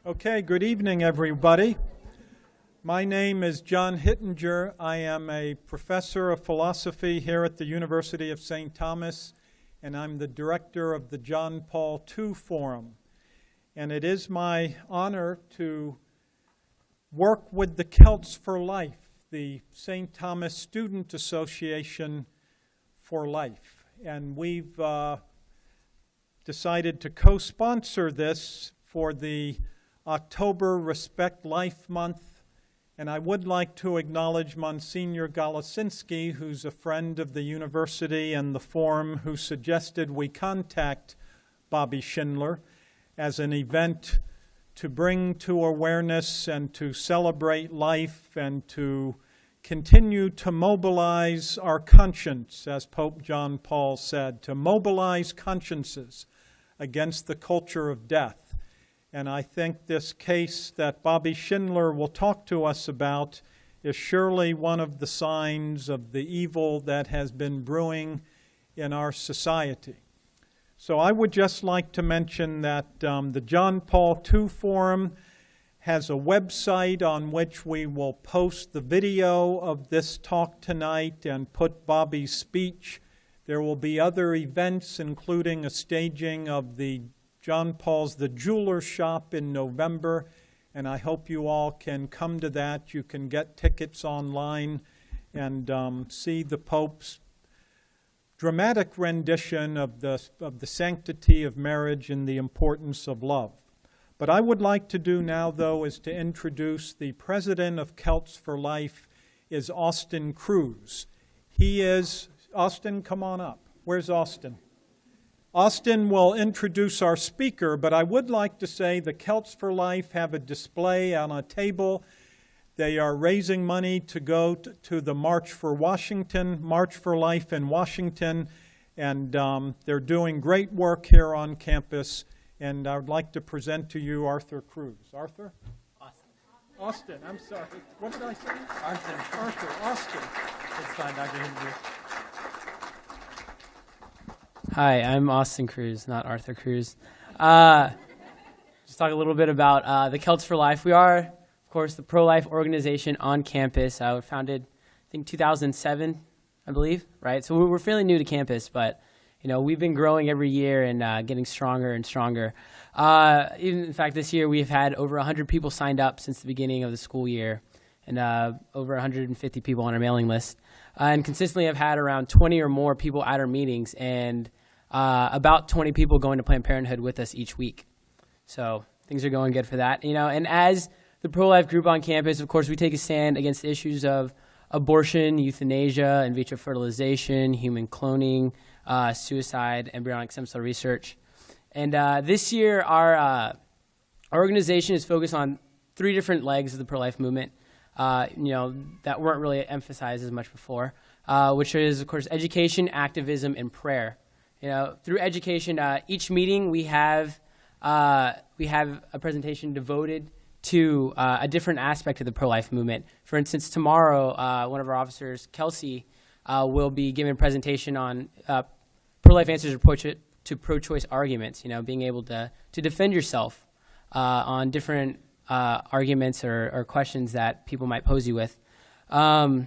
Okay, good evening, everybody. My name is John Hittinger. I am a professor of philosophy here at the University of St. Thomas, and I'm the director of the John Paul II Forum. And it is my honor to work with the Celts for Life, the St. Thomas Student Association for Life. And we've decided to co-sponsor this for the October Respect Life Month, and I would like to acknowledge Monsignor Galasinski, who's a friend of the university and the forum, who suggested we contact Bobby Schindler as an event to bring to awareness and to celebrate life and to continue to mobilize our conscience, as Pope John Paul said, to mobilize consciences against the culture of death. And I think this case that Bobby Schindler will talk to us about is surely one of the signs of the evil that has been brewing in our society. So I would just like to mention that the John Paul II Forum has a website on which we will post the video of this talk tonight and put Bobby's speech. There will be other events, including a staging of the John Paul's The Jeweler Shop in November, and I hope you all can come to that. You can get tickets online and see the Pope's dramatic rendition of the sanctity of marriage and the importance of love. What I would like to do now, though, is to introduce the president of Celts for Life, is Austin Cruz. He is, Austin, come on up. Where's Austin? Austin will introduce our speaker, but I would like to say the Celts for Life have a display on a table. They are raising money to go to the March for Washington, March for Life in Washington, and they're doing great work here on campus. And I would like to present to you Arthur Cruz. Arthur? Austin, I'm sorry. What did I say? Austin. It's fine, Dr. Hittinger. Hi, I'm Austin Cruz, not Arthur Cruz. Just talk a little bit about the Celts for Life. We are, of course, the pro-life organization on campus. Founded, I think, 2007, I believe, right? So we're fairly new to campus, but we've been growing every year and getting stronger and stronger. Even, in fact, this year we've had over 100 people signed up since the beginning of the school year, and over 150 people on our mailing list. And consistently have had around 20 or more people at our meetings, and about 20 people going to Planned Parenthood with us each week. So things are going good for that. And as the pro-life group on campus, of course, we take a stand against issues of abortion, euthanasia, in vitro fertilization, human cloning, suicide, embryonic stem cell research. And this year, our organization is focused on 3 different legs of the pro-life movement, that weren't really emphasized as much before, which is, of course, education, activism, and prayer. Through education, each meeting we have a presentation devoted to a different aspect of the pro-life movement. For instance, tomorrow, one of our officers, Kelsey, will be giving a presentation on pro-life answers to pro-choice arguments, being able to defend yourself on different arguments or questions that people might pose you with. So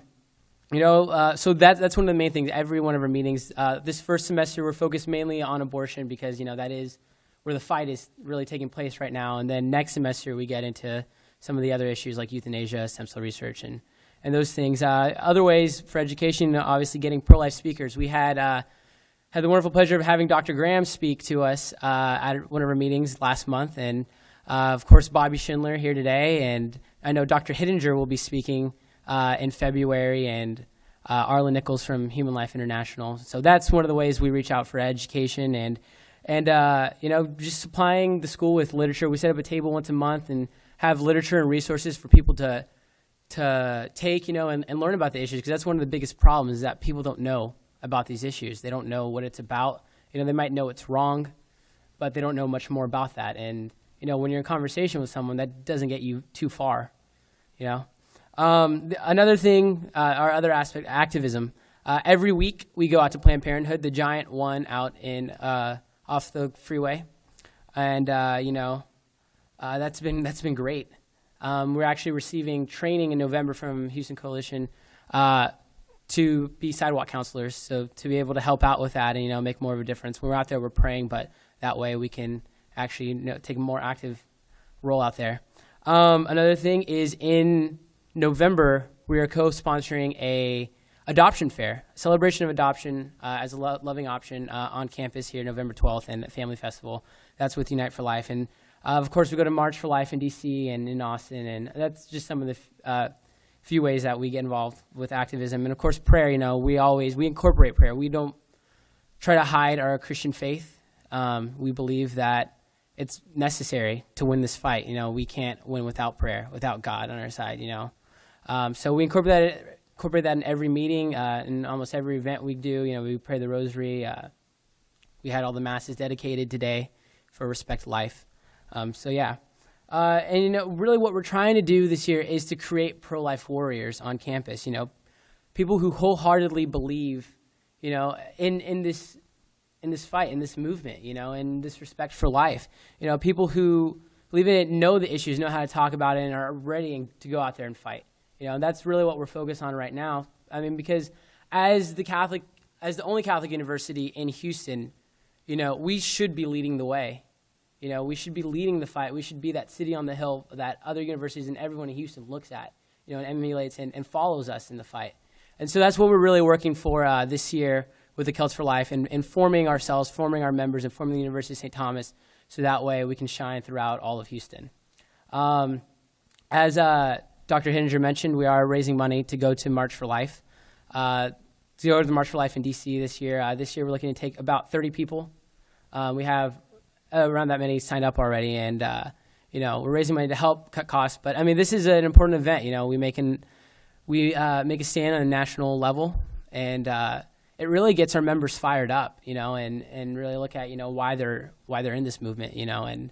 that's one of the main things. Every one of our meetings, this first semester, we're focused mainly on abortion because, that is where the fight is really taking place right now. And then next semester, we get into some of the other issues like euthanasia, stem cell research, and those things. Other ways for education, obviously getting pro-life speakers. We had the wonderful pleasure of having Dr. Graham speak to us at one of our meetings last month. And, of course, Bobby Schindler here today. And I know Dr. Hittinger will be speaking in February, and Arla Nichols from Human Life International. So that's one of the ways we reach out for education and just supplying the school with literature. We set up a table once a month and have literature and resources for people to take, and learn about the issues, because that's one of the biggest problems is that people don't know about these issues. They don't know what it's about. They might know it's wrong, but they don't know much more about that. And, when you're in conversation with someone, that doesn't get you too far, Another thing, our other aspect, activism. Every week we go out to Planned Parenthood, the giant one out in off the freeway, and That's been great. We're actually receiving training in November from Houston Coalition to be sidewalk counselors, so to be able to help out with that and make more of a difference. When we're out there, we're praying, but that way we can actually take a more active role out there. Another thing is in November we are co-sponsoring a adoption fair, celebration of adoption as a loving option on campus here November 12th and at Family Festival. That's with Unite for Life. And of course we go to March for Life in DC and in Austin, and that's just some of the few ways that we get involved with activism. And of course prayer, we incorporate prayer. We don't try to hide our Christian faith. We believe that it's necessary to win this fight. We can't win without prayer, without God on our side, So we incorporate that in every meeting, in almost every event we do. We pray the rosary. We had all the masses dedicated today for Respect Life. And really what we're trying to do this year is to create pro-life warriors on campus, people who wholeheartedly believe, in this fight, in this movement, in this respect for life. People who believe in it, know the issues, know how to talk about it, and are ready to go out there and fight. That's really what we're focused on right now. Because as the only Catholic university in Houston, we should be leading the way. We should be leading the fight. We should be that city on the hill that other universities and everyone in Houston looks at, and emulates and follows us in the fight. And so that's what we're really working for this year with the Celts for Life, and forming ourselves, forming our members, and forming the University of St. Thomas, so that way we can shine throughout all of Houston. As Dr. Hinninger mentioned, we are raising money to go to March for Life, to go to the March for Life in DC this year. This year we're looking to take about 30 people. We have around that many signed up already, and we're raising money to help cut costs. But this is an important event. We make a stand on a national level, and it really gets our members fired up, and really look at why they're in this movement, and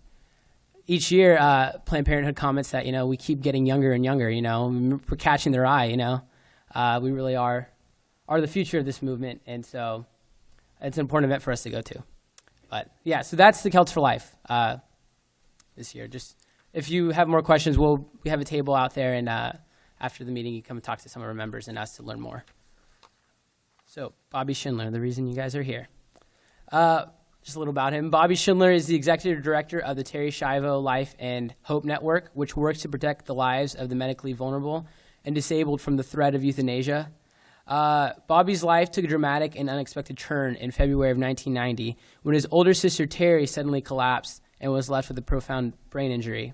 each year Planned Parenthood comments that we keep getting younger and younger, we're catching their eye, we really are the future of this movement, and so it's an important event for us to go to. But yeah, so that's the Celts for Life this year. Just if you have more questions, we have a table out there, and after the meeting, you come and talk to some of our members and ask to learn more. So Bobby Schindler, the reason you guys are here. Just a little about him. Bobby Schindler is the executive director of the Terri, Schiavo Life and Hope Network, which works to protect the lives of the medically vulnerable and disabled from the threat of euthanasia. Bobby's life took a dramatic and unexpected turn in February of 1990 when his older sister Terri suddenly collapsed and was left with a profound brain injury.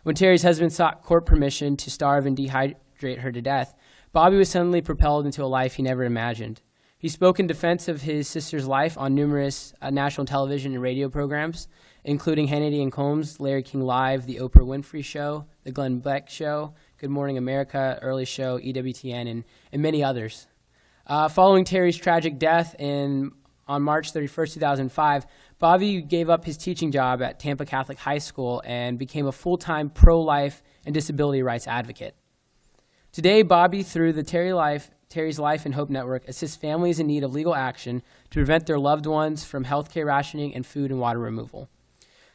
When Terri's husband sought court permission to starve and dehydrate her to death, Bobby was suddenly propelled into a life he never imagined. He spoke in defense of his sister's life on numerous national television and radio programs, including Hannity and Combs, Larry King Live, The Oprah Winfrey Show, The Glenn Beck Show, Good Morning America, Early Show, EWTN, and many others. Following Terri's tragic death on March 31st, 2005, Bobby gave up his teaching job at Tampa Catholic High School and became a full-time pro-life and disability rights advocate. Today, Bobby, through the Terri's Life and Hope Network, assists families in need of legal action to prevent their loved ones from healthcare rationing and food and water removal.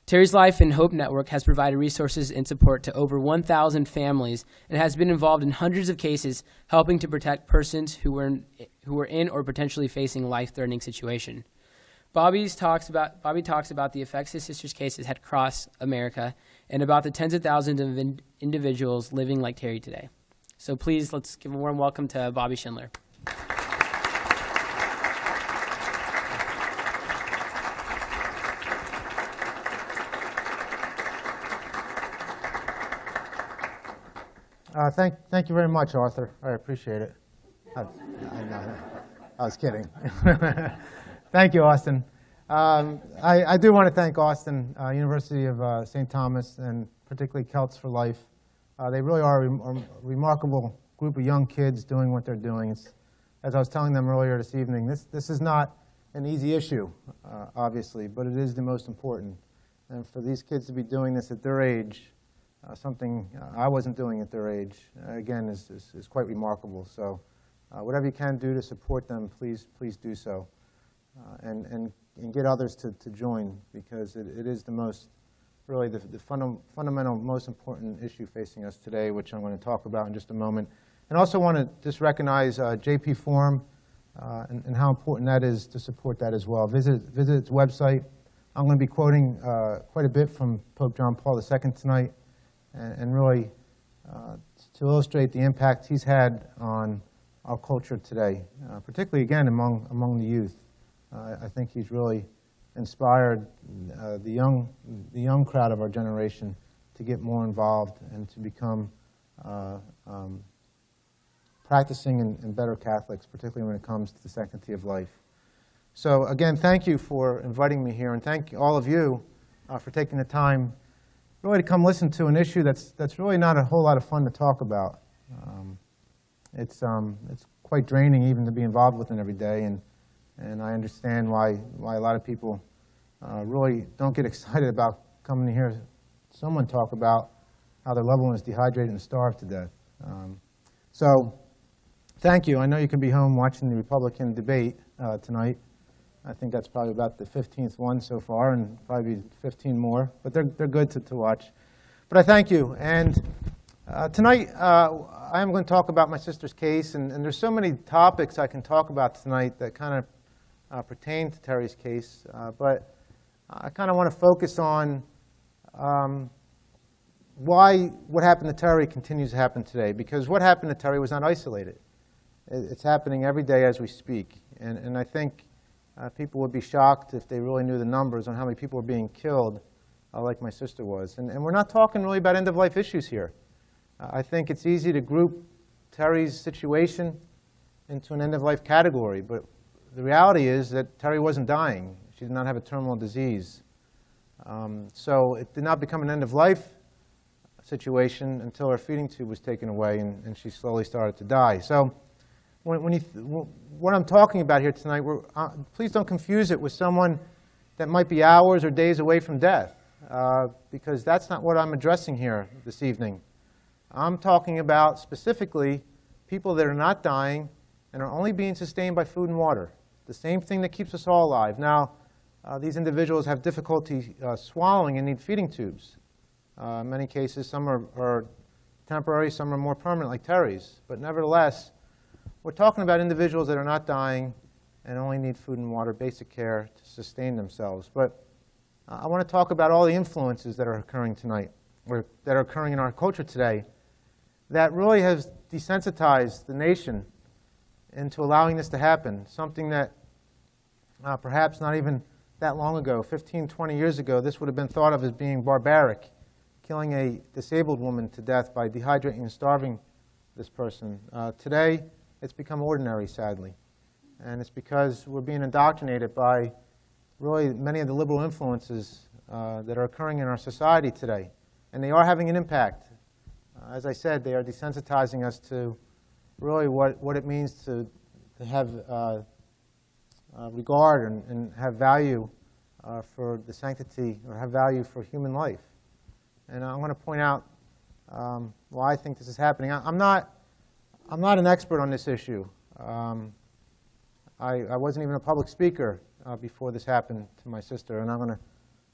Terri's Life and Hope Network has provided resources and support to over 1,000 families and has been involved in hundreds of cases helping to protect persons who were in or potentially facing a life-threatening situation. Bobby talks about the effects his sister's cases had across America and about the tens of thousands of individuals living like Terri today. So please, let's give a warm welcome to Bobby Schindler. Thank you very much, Arthur. I appreciate it. I was kidding. Thank you, Austin. I do want to thank Austin, University of St. Thomas, and particularly Celts for Life. They really are a remarkable group of young kids doing what they're doing. As I was telling them earlier this evening, this is not an easy issue, obviously, but it is the most important. And for these kids to be doing this at their age, something I wasn't doing at their age, again, is quite remarkable. So whatever you can do to support them, please do so. And get others to join, because it is the most really the fundamental, most important issue facing us today, which I'm going to talk about in just a moment. And also want to just recognize JP Forum and how important that is to support that as well. Visit its website. I'm going to be quoting quite a bit from Pope John Paul II tonight, and really to illustrate the impact he's had on our culture today, particularly, again, among the youth. I think he's really inspired the young crowd of our generation to get more involved and to become practicing and better Catholics, particularly when it comes to the sanctity of life. So again, thank you for inviting me here, and thank all of you for taking the time really to come listen to an issue that's really not a whole lot of fun to talk about. It's quite draining even to be involved with it every day, and I understand why a lot of people really don't get excited about coming to hear someone talk about how their loved one is dehydrated and starved to death. So thank you. I know you can be home watching the Republican debate tonight. I think that's probably about the 15th one so far, and probably 15 more. But they're good to watch. But I thank you. And tonight I am going to talk about my sister's case, and there's so many topics I can talk about tonight that kind of pertain to Terri's case. But I kind of want to focus on why what happened to Terri continues to happen today. Because what happened to Terri was not isolated. It's happening every day as we speak. And I think people would be shocked if they really knew the numbers on how many people are being killed, like my sister was. And we're not talking really about end-of-life issues here. I think it's easy to group Terri's situation into an end-of-life category, but the reality is that Terri wasn't dying. She did not have a terminal disease. So it did not become an end-of-life situation until her feeding tube was taken away and she slowly started to die. So what I'm talking about here tonight, please don't confuse it with someone that might be hours or days away from death, because that's not what I'm addressing here this evening. I'm talking about specifically people that are not dying and are only being sustained by food and water, the same thing that keeps us all alive. Now, these individuals have difficulty swallowing and need feeding tubes. In many cases, some are temporary, some are more permanent, like Terri's. But nevertheless, we're talking about individuals that are not dying and only need food and water, basic care to sustain themselves. But I want to talk about all the influences that are occurring tonight, or that are occurring in our culture today, that really has desensitized the nation into allowing this to happen, something that perhaps not even that long ago, 15, 20 years ago, this would have been thought of as being barbaric, killing a disabled woman to death by dehydrating and starving this person. Today, it's become ordinary, sadly. And it's because we're being indoctrinated by really many of the liberal influences that are occurring in our society today. And they are having an impact. As I said, they are desensitizing us to really what it means to have regard and have value for the sanctity, or have value for human life. And I want to point out why I think this is happening. I'm not an expert on this issue. I wasn't even a public speaker before this happened to my sister, and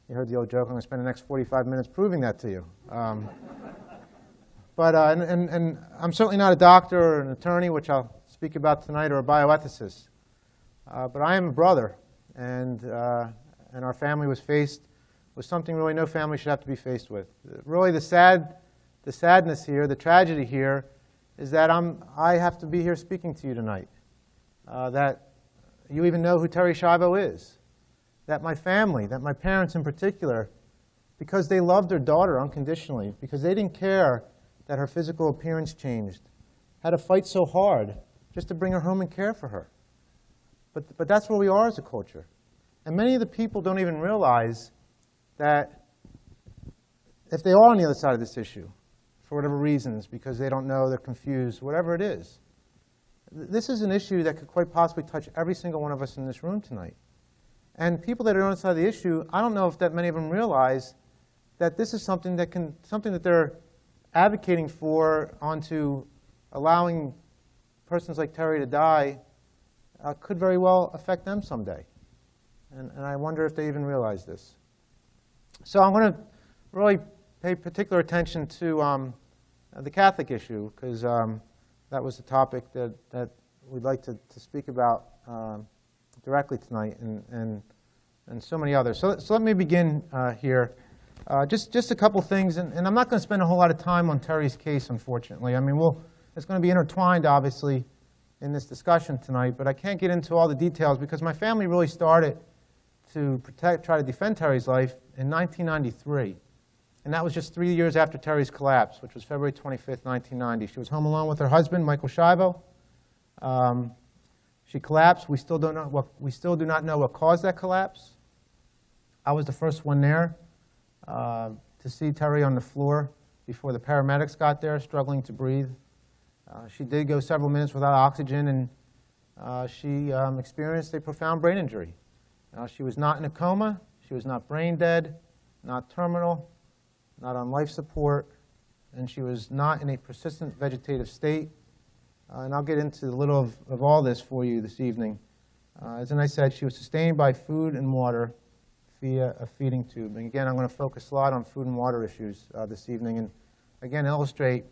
you heard the old joke, I'm going to spend the next 45 minutes proving that to you. But I'm certainly not a doctor or an attorney, which I'll speak about tonight, or a bioethicist. But I am a brother, and our family was faced with something really no family should have to be faced with. Really, the sadness here, the tragedy here, is that I have to be here speaking to you tonight. That you even know who Terri Schiavo is. That my family, that my parents in particular, because they loved their daughter unconditionally, because they didn't care that her physical appearance changed, had to fight so hard just to bring her home and care for her. But that's where we are as a culture. And many of the people don't even realize that if they are on the other side of this issue, for whatever reasons, because they don't know, they're confused, whatever it is, this is an issue that could quite possibly touch every single one of us in this room tonight. And people that are on the side of the issue, I don't know if that many of them realize that this is something that they're advocating for onto allowing persons like Terri to die could very well affect them someday. And I wonder if they even realize this. So I'm going to really pay particular attention to the Catholic issue, because that was the topic that we'd like to speak about directly tonight, and so many others. So let me begin here. Just a couple things, and I'm not going to spend a whole lot of time on Terri's case, unfortunately. I mean, it's going to be intertwined, obviously, in this discussion tonight, but I can't get into all the details because my family really started to try to defend Terri's life in 1993. And that was just 3 years after Terri's collapse, which was February 25th, 1990. She was home alone with her husband, Michael Schiavo. She collapsed. We still do not know what caused that collapse. I was the first one there to see Terri on the floor before the paramedics got there, struggling to breathe. She did go several minutes without oxygen, and she experienced a profound brain injury. She was not in a coma. She was not brain dead, not terminal, not on life support, and she was not in a persistent vegetative state. And I'll get into a little of all this for you this evening. As I said, she was sustained by food and water via a feeding tube. And again, I'm going to focus a lot on food and water issues this evening, and again illustrate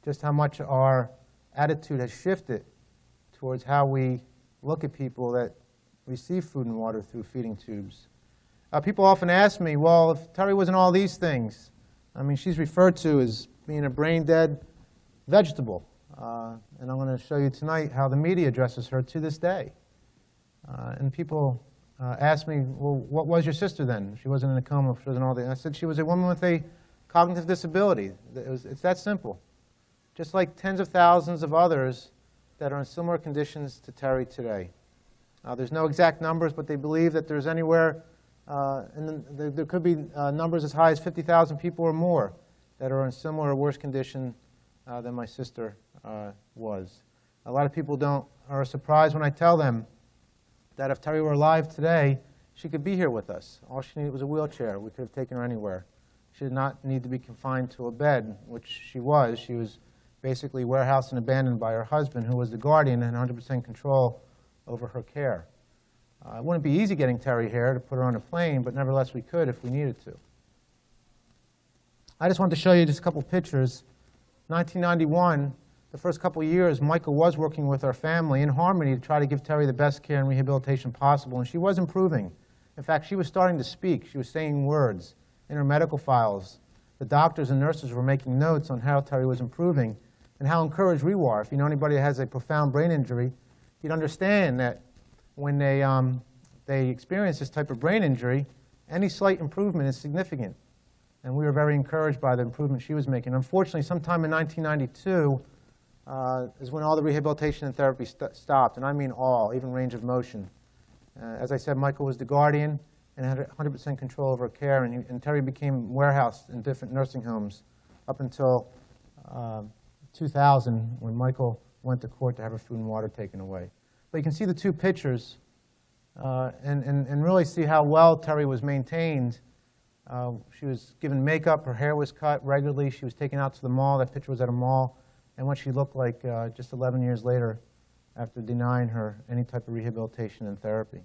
just how much our attitude has shifted towards how we look at people that receive food and water through feeding tubes. People often ask me, well, if Terri wasn't all these things, I mean, she's referred to as being a brain-dead vegetable. And I'm going to show you tonight how the media addresses her to this day. And people ask me, well, what was your sister then? She wasn't in a coma, she wasn't all that. And I said she was a woman with a cognitive disability. It's that simple. Just like tens of thousands of others that are in similar conditions to Terri today. There's no exact numbers, but they believe that there's anywhere, there could be numbers as high as 50,000 people or more that are in similar or worse condition than my sister was. A lot of people are surprised when I tell them that if Terri were alive today, she could be here with us. All she needed was a wheelchair. We could have taken her anywhere. She did not need to be confined to a bed, which she was. She was basically warehoused and abandoned by her husband, who was the guardian and 100% control over her care. It wouldn't be easy getting Terri here to put her on a plane, but nevertheless we could if we needed to. I just wanted to show you just a couple pictures. 1991, the first couple of years, Michael was working with our family in harmony to try to give Terri the best care and rehabilitation possible, and she was improving. In fact, she was starting to speak. She was saying words in her medical files. The doctors and nurses were making notes on how Terri was improving and how encouraged we were. If you know anybody that has a profound brain injury, you'd understand that when they experience this type of brain injury, any slight improvement is significant. And we were very encouraged by the improvement she was making. Unfortunately, sometime in 1992 is when all the rehabilitation and therapy stopped, and I mean all, even range of motion. As I said, Michael was the guardian and had 100% control over care, and Terri became warehoused in different nursing homes up until 2000, when Michael went to court to have her food and water taken away. But you can see the two pictures and really see how well Terri was maintained. She was given makeup, her hair was cut regularly, she was taken out to the mall. That picture was at a mall, and what she looked like just 11 years later after denying her any type of rehabilitation and therapy.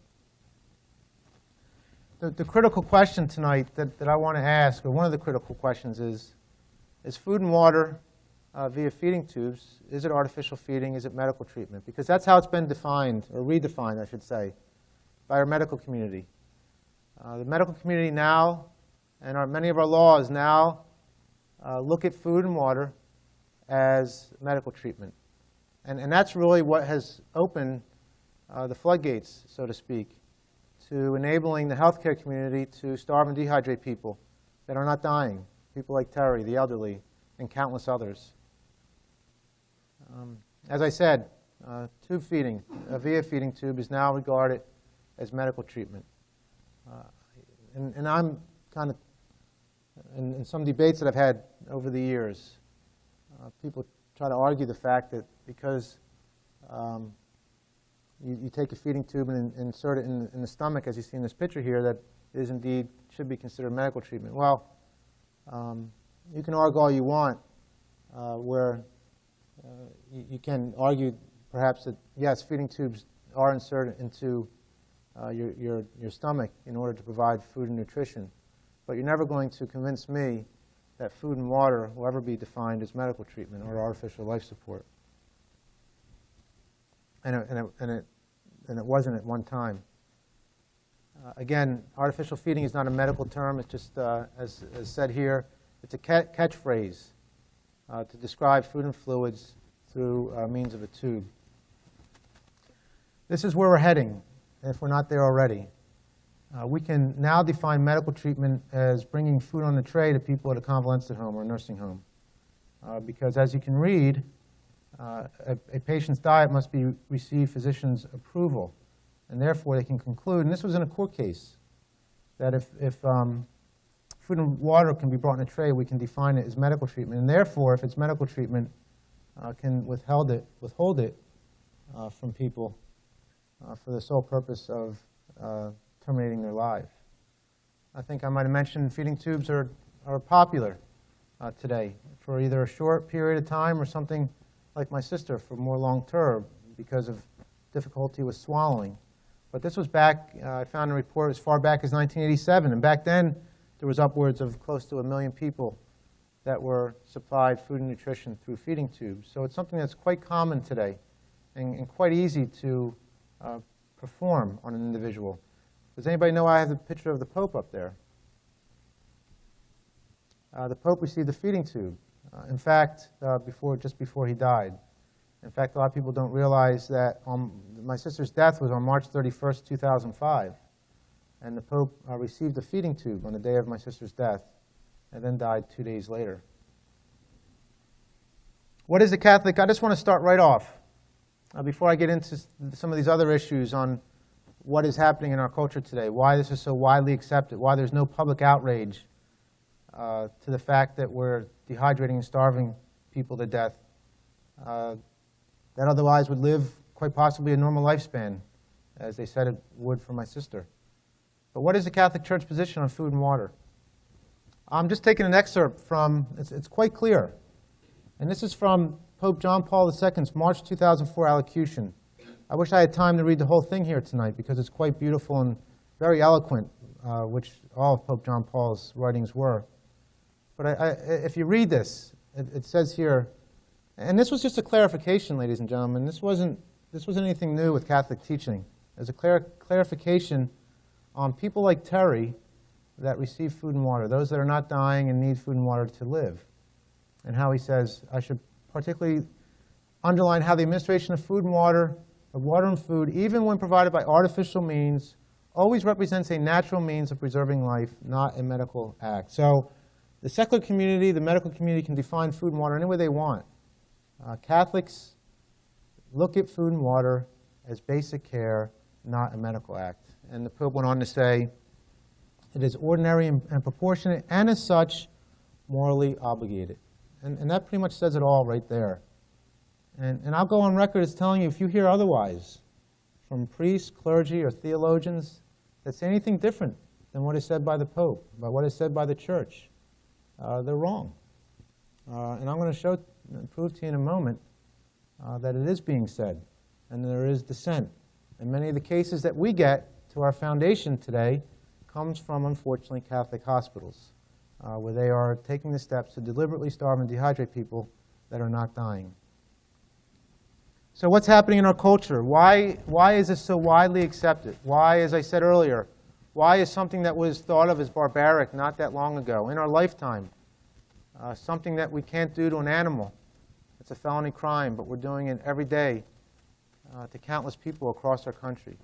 The critical question tonight that I want to ask, or one of the critical questions is food and water via feeding tubes, is it artificial feeding, is it medical treatment? Because that's how it's been defined, or redefined, I should say, by our medical community. The medical community now, and many of our laws now, look at food and water as medical treatment. And that's really what has opened the floodgates, so to speak, to enabling the healthcare community to starve and dehydrate people that are not dying, people like Terri, the elderly, and countless others. As I said, tube feeding, via feeding tube, is now regarded as medical treatment. And I'm kind of, in some debates that I've had over the years, people try to argue the fact that because you take a feeding tube and insert it in the stomach, as you see in this picture here, that is indeed should be considered medical treatment. Well, you can argue all you want, where you can argue perhaps that, yes, feeding tubes are inserted into your stomach in order to provide food and nutrition. but you're never going to convince me that food and water will ever be defined as medical treatment or artificial life support. And it wasn't at one time. Again, artificial feeding is not a medical term. It's just, as said here, it's a catchphrase to describe food and fluids through means of a tube. This is where we're heading, if we're not there already. We can now define medical treatment as bringing food on the tray to people at a convalescent home or a nursing home. Because as you can read, a patient's diet must receive physician's approval. And therefore, they can conclude, and this was in a court case, that if food and water can be brought in a tray, we can define it as medical treatment. And therefore, if it's medical treatment, can withhold it from people for the sole purpose of terminating their life. I think I might have mentioned feeding tubes are popular today for either a short period of time or something like my sister for more long-term because of difficulty with swallowing. But this was back, I found a report as far back as 1987, and back then there was upwards of close to 1 million people that were supplied food and nutrition through feeding tubes. So it's something that's quite common today and quite easy to perform on an individual. Does anybody know I have the picture of the Pope up there? The Pope received a feeding tube. In fact, just before he died. In fact, a lot of people don't realize that my sister's death was on March 31st, 2005. And the Pope received a feeding tube on the day of my sister's death and then died 2 days later. What is a Catholic? I just want to start right off before I get into some of these other issues on what is happening in our culture today, why this is so widely accepted, why there's no public outrage to the fact that we're dehydrating and starving people to death that otherwise would live quite possibly a normal lifespan, as they said it would for my sister. But what is the Catholic Church position on food and water? I'm just taking an excerpt from, it's quite clear. And this is from Pope John Paul II's March 2004 allocution. I wish I had time to read the whole thing here tonight because it's quite beautiful and very eloquent, which all of Pope John Paul's writings were. But if you read this, it says here, and this was just a clarification, ladies and gentlemen. This wasn't anything new with Catholic teaching. There's a clarification on people like Terri that receive food and water, those that are not dying and need food and water to live. And how he says, I should particularly underline how the administration of food and water, even when provided by artificial means, always represents a natural means of preserving life, not a medical act. So the secular community, the medical community can define food and water any way they want. Catholics look at food and water as basic care, not a medical act. And the Pope went on to say, it is ordinary and proportionate, and as such, morally obligated. And that pretty much says it all right there. And I'll go on record as telling you, if you hear otherwise from priests, clergy, or theologians that say anything different than what is said by the Pope, by what is said by the Church, they're wrong. And I'm going to show and prove to you in a moment that it is being said, and there is dissent. And many of the cases that we get to our foundation today comes from, unfortunately, Catholic hospitals, where they are taking the steps to deliberately starve and dehydrate people that are not dying. So what's happening in our culture? Why is this so widely accepted? Why, as I said earlier, why is something that was thought of as barbaric not that long ago, in our lifetime, something that we can't do to an animal? It's a felony crime, but we're doing it every day to countless people across our country.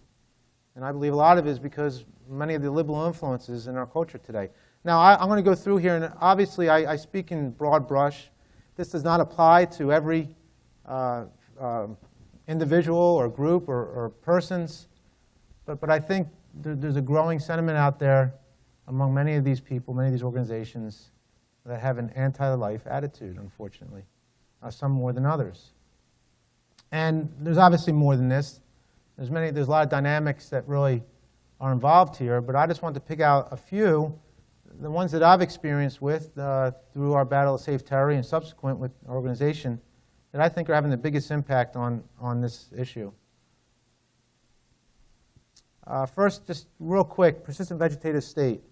And I believe a lot of it is because many of the liberal influences in our culture today. Now, I'm going to go through here, and obviously I speak in broad brush. This does not apply to every individual or group or persons, but I think there's a growing sentiment out there among many of these people, many of these organizations that have an anti-life attitude, unfortunately, some more than others. And there's obviously more than this. There's a lot of dynamics that really are involved here, but I just want to pick out a few, the ones that I've experienced with through our battle to save Terri and subsequent with our organization, that I think are having the biggest impact on this issue. First, just real quick, persistent vegetative state.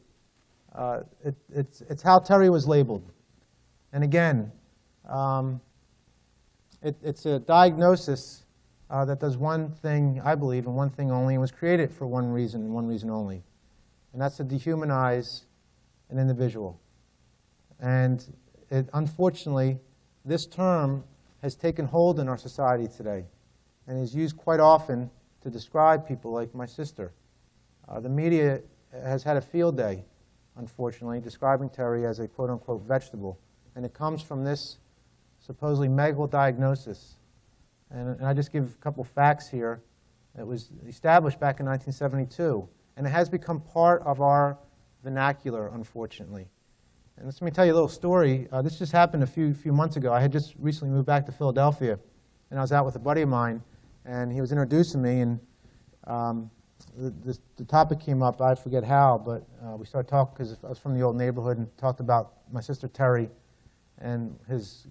It's how Terri was labeled. And again, it's a diagnosis that does one thing, I believe, and one thing only, and was created for one reason and one reason only. And that's to dehumanize an individual. And unfortunately, this term has taken hold in our society today and is used quite often to describe people like my sister. The media has had a field day, unfortunately, describing Terri as a quote-unquote vegetable. And it comes from this supposedly medical diagnosis. And I just give a couple facts here. It was established back in 1972, and it has become part of our vernacular, unfortunately. And let me tell you a little story. This just happened a few months ago. I had just recently moved back to Philadelphia, and I was out with a buddy of mine, and he was introducing me, and the topic came up. I forget how, but we started talking because I was from the old neighborhood, and talked about my sister Terri, and his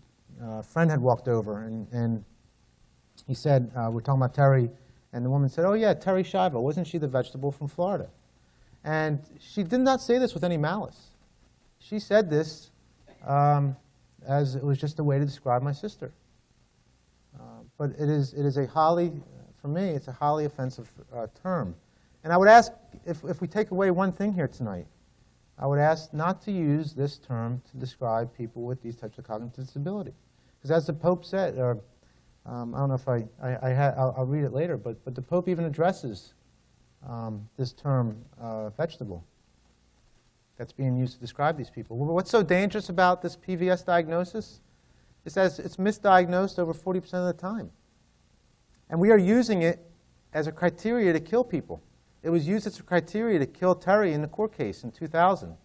friend had walked over, and he said, we're talking about Terri, and the woman said, oh yeah, Terri Schiavo, wasn't she the vegetable from Florida? And she did not say this with any malice. She said this as it was just a way to describe my sister. But it is a highly, for me, it's a highly offensive term. And I would ask, if we take away one thing here tonight, I would ask not to use this term to describe people with these types of cognitive disability. Because as the Pope said, or I don't know if I'll read it later, but the Pope even addresses this term vegetable that's being used to describe these people. Well, what's so dangerous about this PVS diagnosis is that it's misdiagnosed over 40% of the time. And we are using it as a criteria to kill people. It was used as a criteria to kill Terri in the court case in 2000,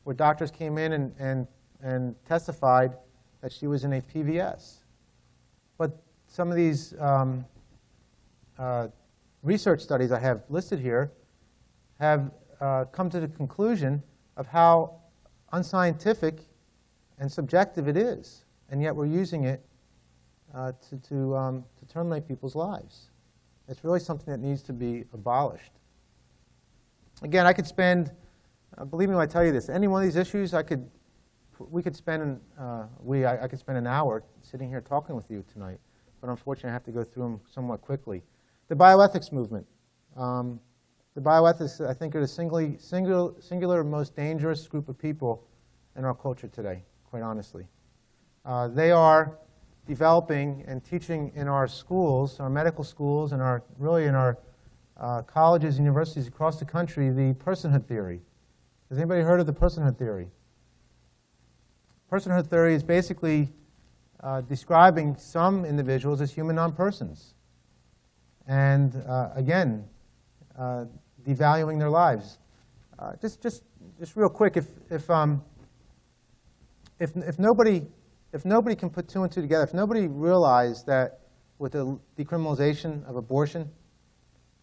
where doctors came in and testified that she was in a PVS. But some of these research studies I have listed here have come to the conclusion of how unscientific and subjective it is, and yet we're using it to terminate people's lives. It's really something that needs to be abolished. Again, I could spend, believe me when I tell you this, any one of these issues I could spend an hour sitting here talking with you tonight, but unfortunately I have to go through them somewhat quickly. The bioethics movement. The bioethics, I think, are the singular most dangerous group of people in our culture today, quite honestly. They are developing and teaching in our schools, our medical schools, and really in our colleges and universities across the country, the personhood theory. Has anybody heard of the personhood theory? Personhood theory is basically describing some individuals as human non-persons. And again, devaluing their lives. Just real quick, if nobody can put two and two together, if nobody realized that with the decriminalization of abortion,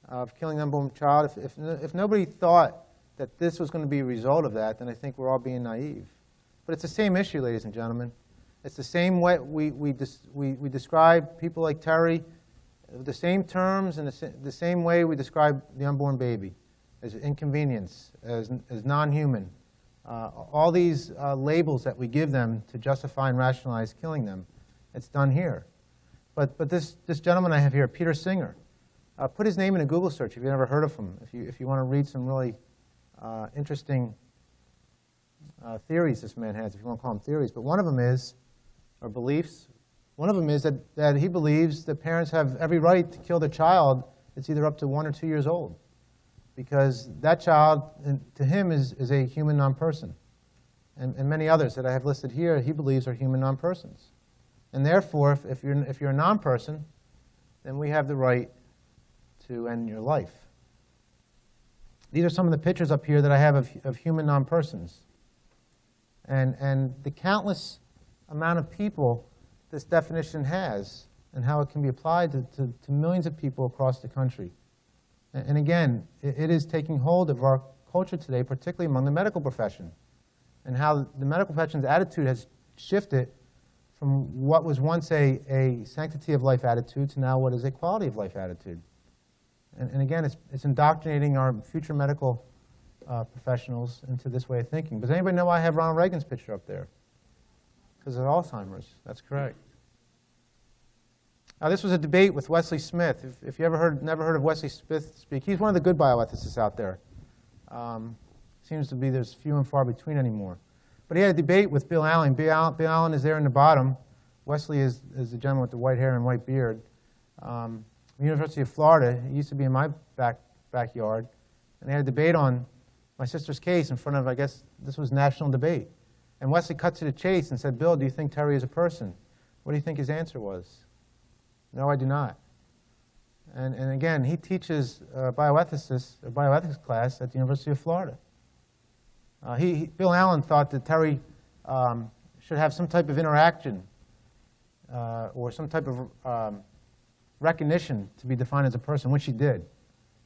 of killing an unborn child, if nobody thought that this was going to be a result of that, then I think we're all being naive. But it's the same issue, ladies and gentlemen. It's the same way we describe people like Terri, the same terms and the same way we describe the unborn baby, as inconvenience, as non-human. All these labels that we give them to justify and rationalize killing them, it's done here. But this gentleman I have here, Peter Singer, put his name in a Google search if you've never heard of him, if you want to read some really interesting theories this man has, if you want to call them theories. But one of them is, or beliefs, one of them is that he believes that parents have every right to kill their child that's either up to 1 or 2 years old, because that child, to him, is a human non-person. And many others that I have listed here, he believes are human non-persons. And therefore, if you're a non-person, then we have the right to end your life. These are some of the pictures up here that I have of human non-persons. And the countless amount of people this definition has, and how it can be applied to millions of people across the country. And again, it is taking hold of our culture today, particularly among the medical profession, and how the medical profession's attitude has shifted from what was once a sanctity of life attitude to now what is a quality of life attitude. And again, it's indoctrinating our future medical professionals into this way of thinking. Does anybody know why I have Ronald Reagan's picture up there? Because of Alzheimer's. That's correct. Now, this was a debate with Wesley Smith. If you never heard of Wesley Smith speak, he's one of the good bioethicists out there. Seems to be there's few and far between anymore. But he had a debate with Bill Allen. Bill Allen is there in the bottom. Wesley is the gentleman with the white hair and white beard. University of Florida. He used to be in my backyard. And they had a debate on my sister's case in front of, I guess, this was national debate. And Wesley cut to the chase and said, Bill, do you think Terri is a person? What do you think his answer was? No, I do not. And again, he teaches bioethics class at the University of Florida. Bill Allen thought that Terri should have some type of interaction or some type of recognition to be defined as a person, which she did.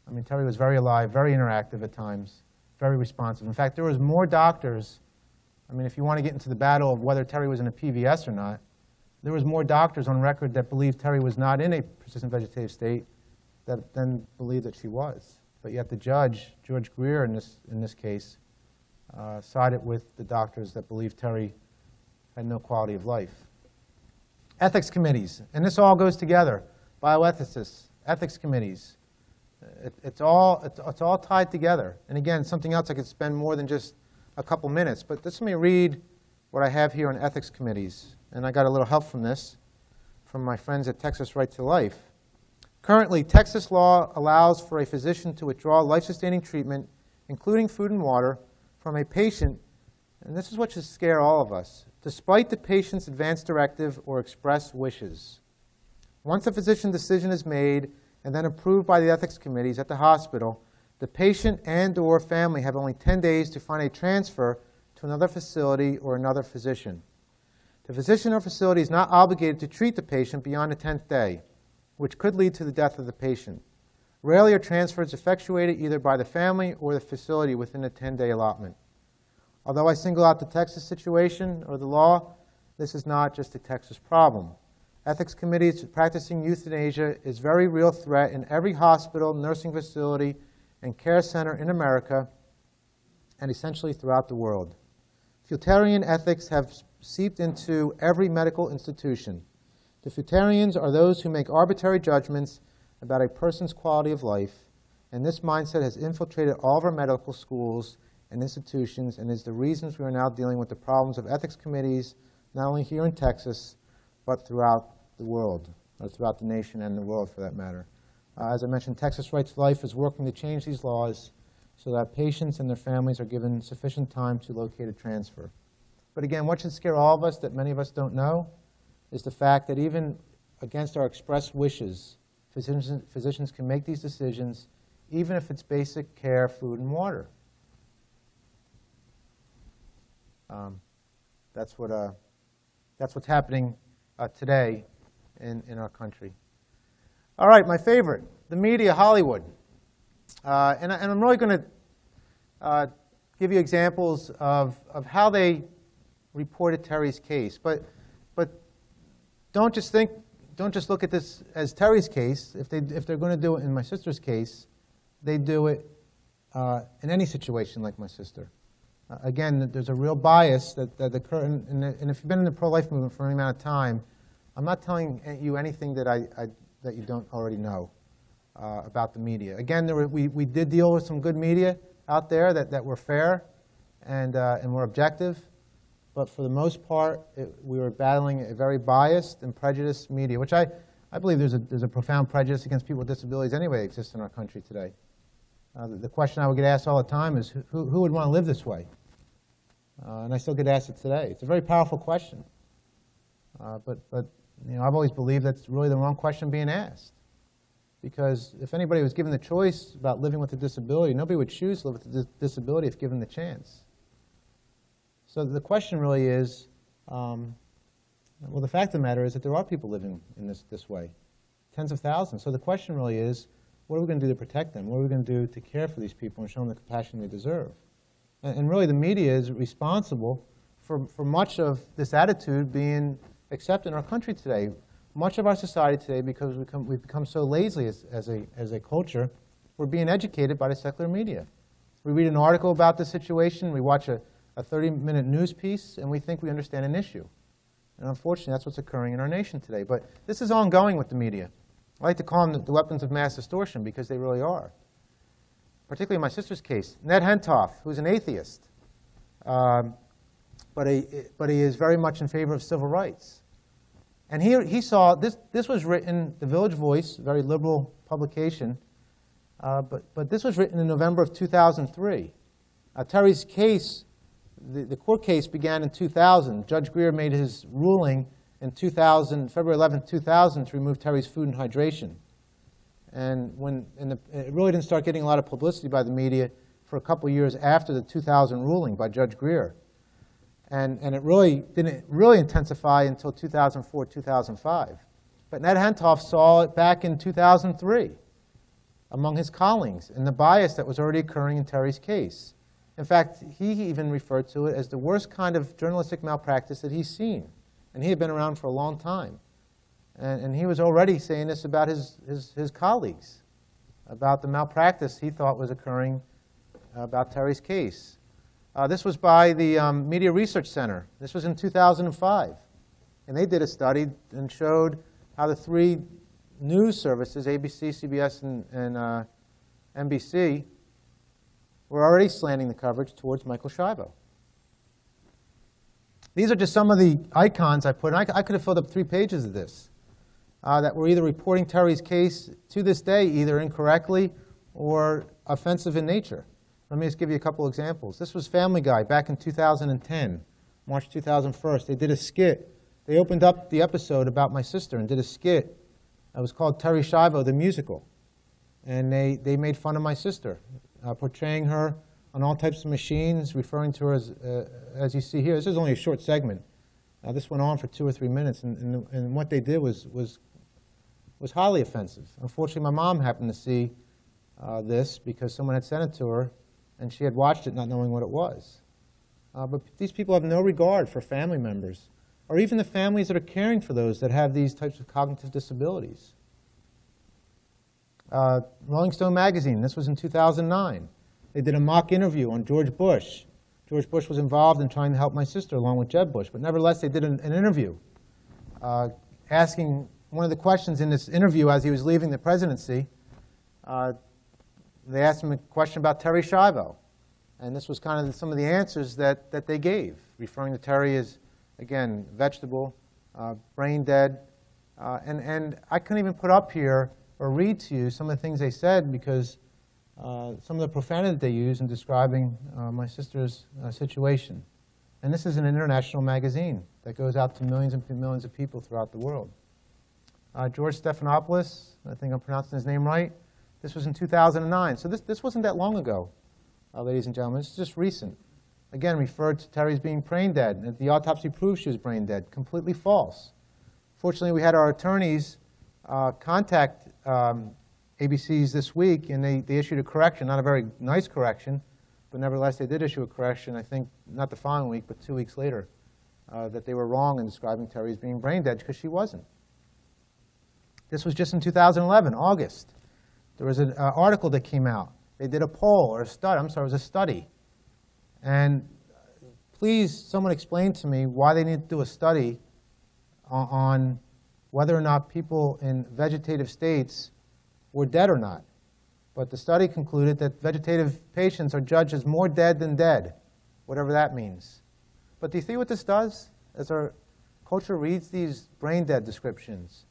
I mean, Terri was very alive, very interactive at times, very responsive. In fact, there was more doctors. I mean, if you want to get into the battle of whether Terri was in a PVS or not, there was more doctors on record that believed Terri was not in a persistent vegetative state than believed that she was. But yet the judge, George Greer in this case, sided with the doctors that believed Terri had no quality of life. Ethics committees, and this all goes together. Bioethicists, ethics committees. It's all tied together. And again, something else I could spend more than just a couple minutes. But let me read what I have here on ethics committees. And I got a little help from this from my friends at Texas Right to Life. Currently, Texas law allows for a physician to withdraw life-sustaining treatment, including food and water, from a patient, and this is what should scare all of us, despite the patient's advance directive or express wishes. Once a physician decision is made and then approved by the ethics committees at the hospital, the patient and/or family have only 10 days to find a transfer to another facility or another physician. The physician or facility is not obligated to treat the patient beyond the 10th day, which could lead to the death of the patient. Rarely are transfers effectuated either by the family or the facility within the 10-day allotment. Although I single out the Texas situation or the law, this is not just a Texas problem. Ethics committees practicing euthanasia is a very real threat in every hospital, nursing facility, and care center in America and essentially throughout the world. Futarian ethics have seeped into every medical institution. The Futarians are those who make arbitrary judgments about a person's quality of life, and this mindset has infiltrated all of our medical schools and institutions and is the reasons we are now dealing with the problems of ethics committees, not only here in Texas, but throughout the world, or throughout the nation and the world for that matter. As I mentioned, Texas Right to Life is working to change these laws so that patients and their families are given sufficient time to locate a transfer. But again, what should scare all of us that many of us don't know is the fact that even against our express wishes, physicians can make these decisions even if it's basic care, food, and water. That's what's happening today in our country. All right, my favorite, the media, Hollywood. And I'm really going to give you examples of how they reported Terri's case. But don't just look at this as Terri's case. If they're going to do it in my sister's case, they do it in any situation like my sister. Again, there's a real bias that occurs, and if you've been in the pro-life movement for any amount of time, I'm not telling you anything that you don't already know about the media. Again, we did deal with some good media out there that were fair and were objective, but for the most part, we were battling a very biased and prejudiced media, which I believe there's a profound prejudice against people with disabilities anyway that exists in our country today. The question I would get asked all the time is, who would want to live this way? And I still get asked it today. It's a very powerful question. But I've always believed that's really the wrong question being asked. Because if anybody was given the choice about living with a disability, nobody would choose to live with a disability if given the chance. So the question really is, well, the fact of the matter is that there are people living in this way, tens of thousands. So the question really is, what are we going to do to protect them? What are we going to do to care for these people and show them the compassion they deserve? And really the media is responsible for much of this attitude being accepted in our country today. Much of our society today, because we've become so lazy as a culture, we're being educated by the secular media. We read an article about the situation, we watch a 30-minute news piece, and we think we understand an issue. And unfortunately, that's what's occurring in our nation today. But this is ongoing with the media. I like to call them the weapons of mass distortion because they really are. Particularly in my sister's case. Ned Hentoff, who's an atheist, but he is very much in favor of civil rights. And he saw, this was written, the Village Voice, a very liberal publication, but this was written in November of 2003. Terri's case, the court case began in 2000. Judge Gehrig made his ruling in 2000, February 11, 2000, to remove Terri's food and hydration. And it really didn't start getting a lot of publicity by the media for a couple years after the 2000 ruling by Judge Gehrig. And it really didn't really intensify until 2004, 2005. But Ned Hentoff saw it back in 2003 among his colleagues and the bias that was already occurring in Terri's case. In fact, he even referred to it as the worst kind of journalistic malpractice that he's seen. And he had been around for a long time. And he was already saying this about his colleagues, about the malpractice he thought was occurring about Terri's case. This was by the Media Research Center. This was in 2005. And they did a study and showed how the three news services, ABC, CBS, and NBC, were already slanting the coverage towards Michael Schiavo. These are just some of the icons I put in. I could have filled up 3 pages of this that were either reporting Terri's case to this day either incorrectly or offensive in nature. Let me just give you a couple examples. This was Family Guy back in 2010, March 2001. They did a skit. They opened up the episode about my sister and did a skit. It was called Terri Schiavo, the Musical. And they made fun of my sister, portraying her on all types of machines, referring to her as you see here. This is only a short segment. This went on for 2 or 3 minutes, and what they did was highly offensive. Unfortunately, my mom happened to see this because someone had sent it to her, and she had watched it not knowing what it was. But these people have no regard for family members, or even the families that are caring for those that have these types of cognitive disabilities. Rolling Stone magazine, this was in 2009. They did a mock interview on George Bush. George Bush was involved in trying to help my sister along with Jeb Bush, but nevertheless they did an interview asking one of the questions in this interview as he was leaving the presidency. They asked him a question about Terri Schiavo, and this was kind of some of the answers that they gave, referring to Terri as, again, vegetable, brain dead, and I couldn't even put up here or read to you some of the things they said because some of the profanity that they use in describing my sister's situation. And this is an international magazine that goes out to millions and millions of people throughout the world. George Stephanopoulos, I think I'm pronouncing his name right, this was in 2009. So this wasn't that long ago, ladies and gentlemen. It's just recent. Again, referred to Terri as being brain dead. The autopsy proved she was brain dead. Completely false. Fortunately, we had our attorneys contact ABCs this week, and they issued a correction, not a very nice correction, but nevertheless they did issue a correction, I think not the following week, but 2 weeks later, that they were wrong in describing Terri as being brain dead because she wasn't. This was just in 2011, August. There was an article that came out. They did a poll, or a study, I'm sorry, it was a study. And please, someone explain to me why they need to do a study on whether or not people in vegetative states were dead or not. But the study concluded that vegetative patients are judged as more dead than dead, whatever that means. But do you see what this does? As our culture reads these brain dead descriptions,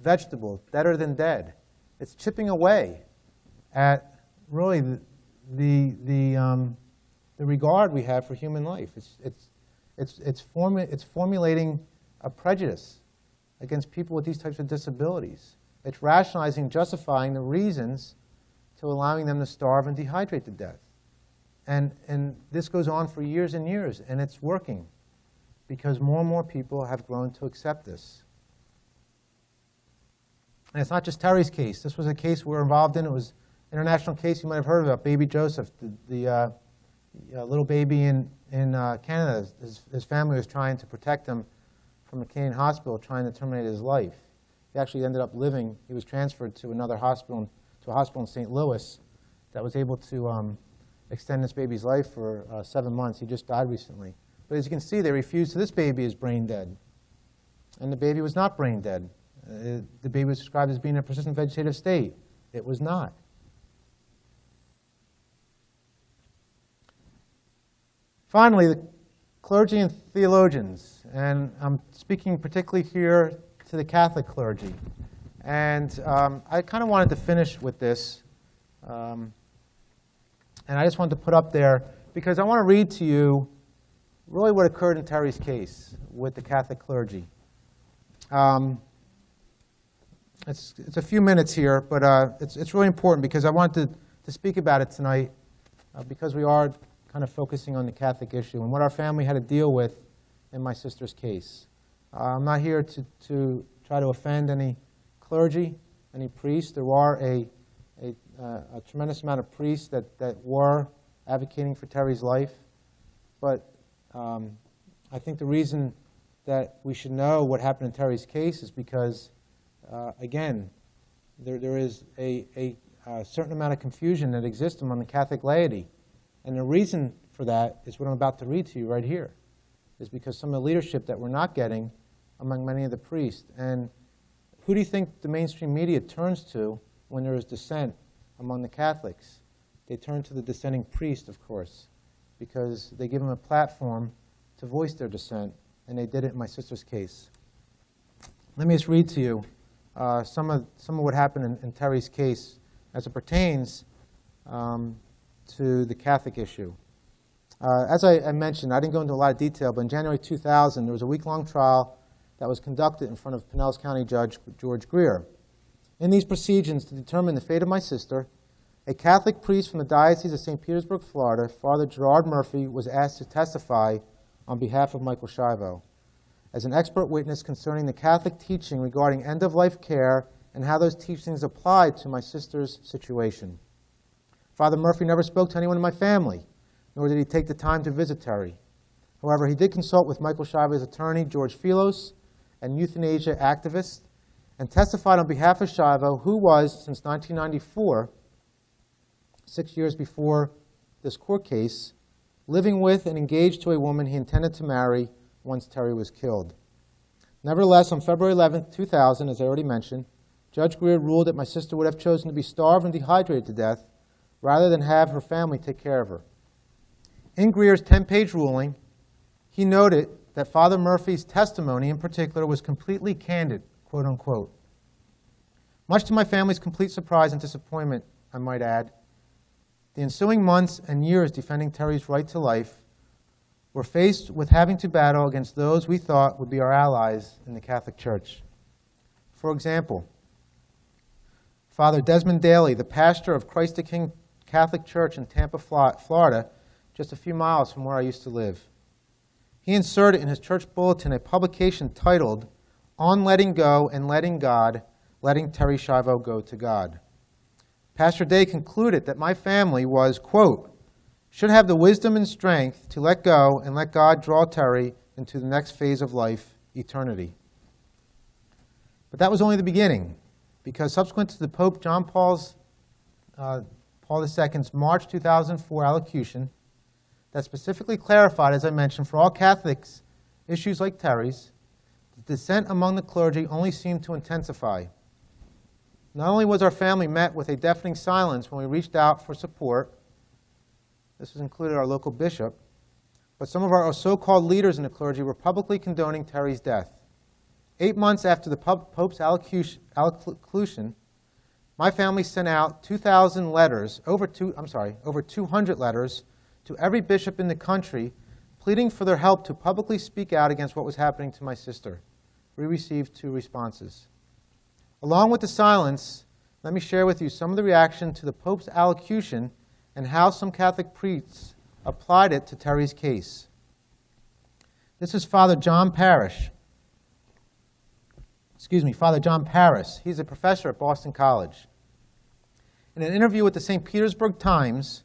vegetable, deader than dead, it's chipping away at really the regard we have for human life. It's formulating a prejudice against people with these types of disabilities. It's rationalizing, justifying the reasons to allowing them to starve and dehydrate to death. And this goes on for years and years, and it's working because more and more people have grown to accept this. And it's not just Terri's case. This was a case we're involved in. It was an international case you might have heard about, Baby Joseph, the little baby in Canada. His family was trying to protect him from a Canadian hospital, trying to terminate his life. He actually ended up living. He was transferred to another hospital, to a hospital in St. Louis, that was able to extend this baby's life for 7 months. He just died recently. But as you can see, they refused, so this baby is brain dead. And the baby was not brain dead. The baby was described as being in a persistent vegetative state. It was not. Finally, the clergy and theologians, and I'm speaking particularly here to the Catholic clergy. And I kind of wanted to finish with this, and I just wanted to put up there, because I want to read to you really what occurred in Terri's case with the Catholic clergy. It's a few minutes here, but it's really important because I wanted to speak about it tonight because we are kind of focusing on the Catholic issue and what our family had to deal with in my sister's case. I'm not here to try to offend any clergy, any priests. There are a tremendous amount of priests that were advocating for Terri's life, but I think the reason that we should know what happened in Terri's case is because, again, there is a certain amount of confusion that exists among the Catholic laity. And the reason for that is what I'm about to read to you right here, is because some of the leadership that we're not getting among many of the priests. And who do you think the mainstream media turns to when there is dissent among the Catholics? They turn to the dissenting priest, of course, because they give them a platform to voice their dissent, and they did it in my sister's case. Let me just read to you some of what happened in Terri's case as it pertains to the Catholic issue. As I mentioned, I didn't go into a lot of detail, but in January 2000, there was a week-long trial that was conducted in front of Pinellas County Judge George Greer. In these proceedings to determine the fate of my sister, a Catholic priest from the Diocese of St. Petersburg, Florida, Father Gerard Murphy, was asked to testify on behalf of Michael Schiavo as an expert witness concerning the Catholic teaching regarding end-of-life care and how those teachings applied to my sister's situation. Father Murphy never spoke to anyone in my family, nor did he take the time to visit Terri. However, he did consult with Michael Schiavo's attorney, George Philos, an euthanasia activist, and testified on behalf of Schiavo, who was, since 1994, 6 years before this court case, living with and engaged to a woman he intended to marry once Terri was killed. Nevertheless, on February 11, 2000, as I already mentioned, Judge Greer ruled that my sister would have chosen to be starved and dehydrated to death rather than have her family take care of her. In Greer's 10-page ruling, he noted that Father Murphy's testimony in particular was completely candid, quote unquote. Much to my family's complete surprise and disappointment, I might add, the ensuing months and years defending Terri's right to life were faced with having to battle against those we thought would be our allies in the Catholic Church. For example, Father Desmond Daly, the pastor of Christ the King Catholic Church in Tampa, Florida, just a few miles from where I used to live. He inserted in his church bulletin a publication titled, "On Letting Go and Letting God, Letting Terri Schiavo Go to God." Pastor Day concluded that my family was, quote, should have the wisdom and strength to let go and let God draw Terri into the next phase of life, eternity. But that was only the beginning, because subsequent to the Pope John Paul II's March 2004 allocution that specifically clarified, as I mentioned, for all Catholics issues like Terri's, the dissent among the clergy only seemed to intensify. Not only was our family met with a deafening silence when we reached out for support, this was included our local bishop, but some of our so-called leaders in the clergy were publicly condoning Terri's death. 8 months after the Pope's allocution, my family sent out 2,000 letters, over 200 letters to every bishop in the country, pleading for their help to publicly speak out against what was happening to my sister. We received 2 responses. Along with the silence, let me share with you some of the reaction to the Pope's allocution and how some Catholic priests applied it to Terri's case. This is Father John Parrish. Father John Paris. He's a professor at Boston College. In an interview with the St. Petersburg Times,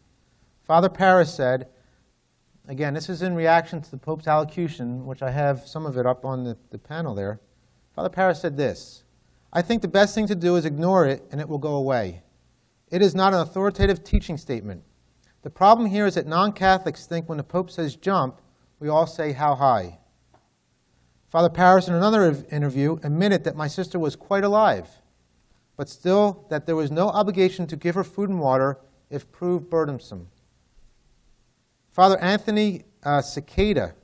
Father Paris said, again, this is in reaction to the Pope's allocution, which I have some of it up on the panel there. Father Paris said this, "I think the best thing to do is ignore it and it will go away. It is not an authoritative teaching statement. The problem here is that non-Catholics think when the Pope says jump, we all say how high. Father Parris, in another interview, admitted that my sister was quite alive, but still that there was no obligation to give her food and water if proved burdensome. Father Anthony Cicada,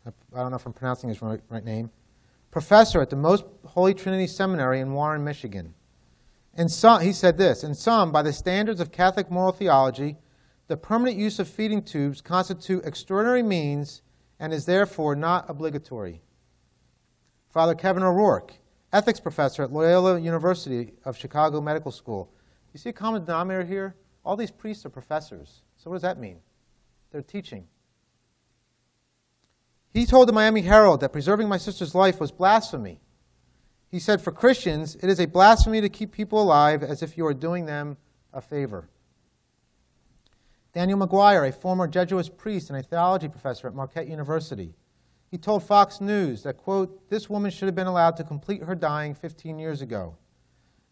I don't know if I'm pronouncing his right name, professor at the Most Holy Trinity Seminary in Warren, Michigan. He said this, in sum, by the standards of Catholic moral theology, the permanent use of feeding tubes constitute extraordinary means and is therefore not obligatory. Father Kevin O'Rourke, ethics professor at Loyola University of Chicago Medical School. You see a common denominator here? All these priests are professors. So what does that mean? They're teaching. He told the Miami Herald that preserving my sister's life was blasphemy. He said, for Christians, it is a blasphemy to keep people alive as if you are doing them a favor. Daniel McGuire, a former Jesuit priest and a theology professor at Marquette University, he told Fox News that, quote, this woman should have been allowed to complete her dying 15 years ago,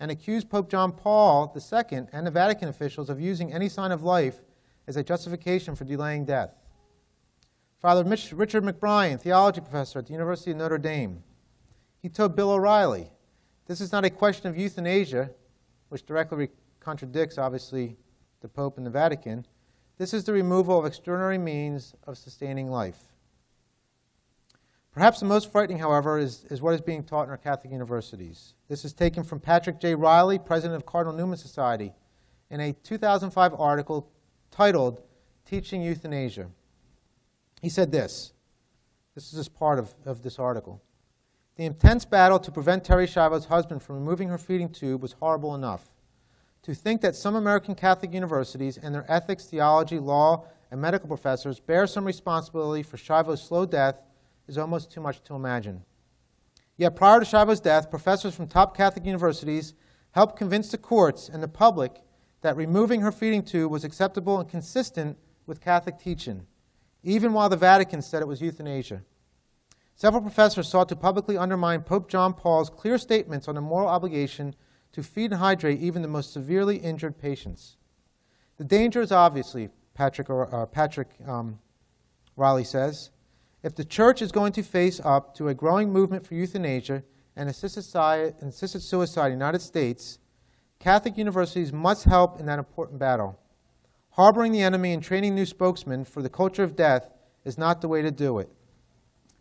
and accused Pope John Paul II and the Vatican officials of using any sign of life as a justification for delaying death. Father Richard McBrien, theology professor at the University of Notre Dame, he told Bill O'Reilly, this is not a question of euthanasia, which directly contradicts, obviously, the Pope and the Vatican. This is the removal of extraordinary means of sustaining life. Perhaps the most frightening, however, is what is being taught in our Catholic universities. This is taken from Patrick J. Riley, president of Cardinal Newman Society, in a 2005 article titled Teaching Euthanasia. He said this is just part of this article. The intense battle to prevent Terri Schiavo's husband from removing her feeding tube was horrible enough. To think that some American Catholic universities and their ethics, theology, law, and medical professors bear some responsibility for Schiavo's slow death is almost too much to imagine. Yet prior to Schiavo's death, professors from top Catholic universities helped convince the courts and the public that removing her feeding tube was acceptable and consistent with Catholic teaching, even while the Vatican said it was euthanasia. Several professors sought to publicly undermine Pope John Paul's clear statements on the moral obligation to feed and hydrate even the most severely injured patients. The danger is obviously, Patrick Riley says, if the Church is going to face up to a growing movement for euthanasia and assisted suicide in the United States, Catholic universities must help in that important battle. Harboring the enemy and training new spokesmen for the culture of death is not the way to do it.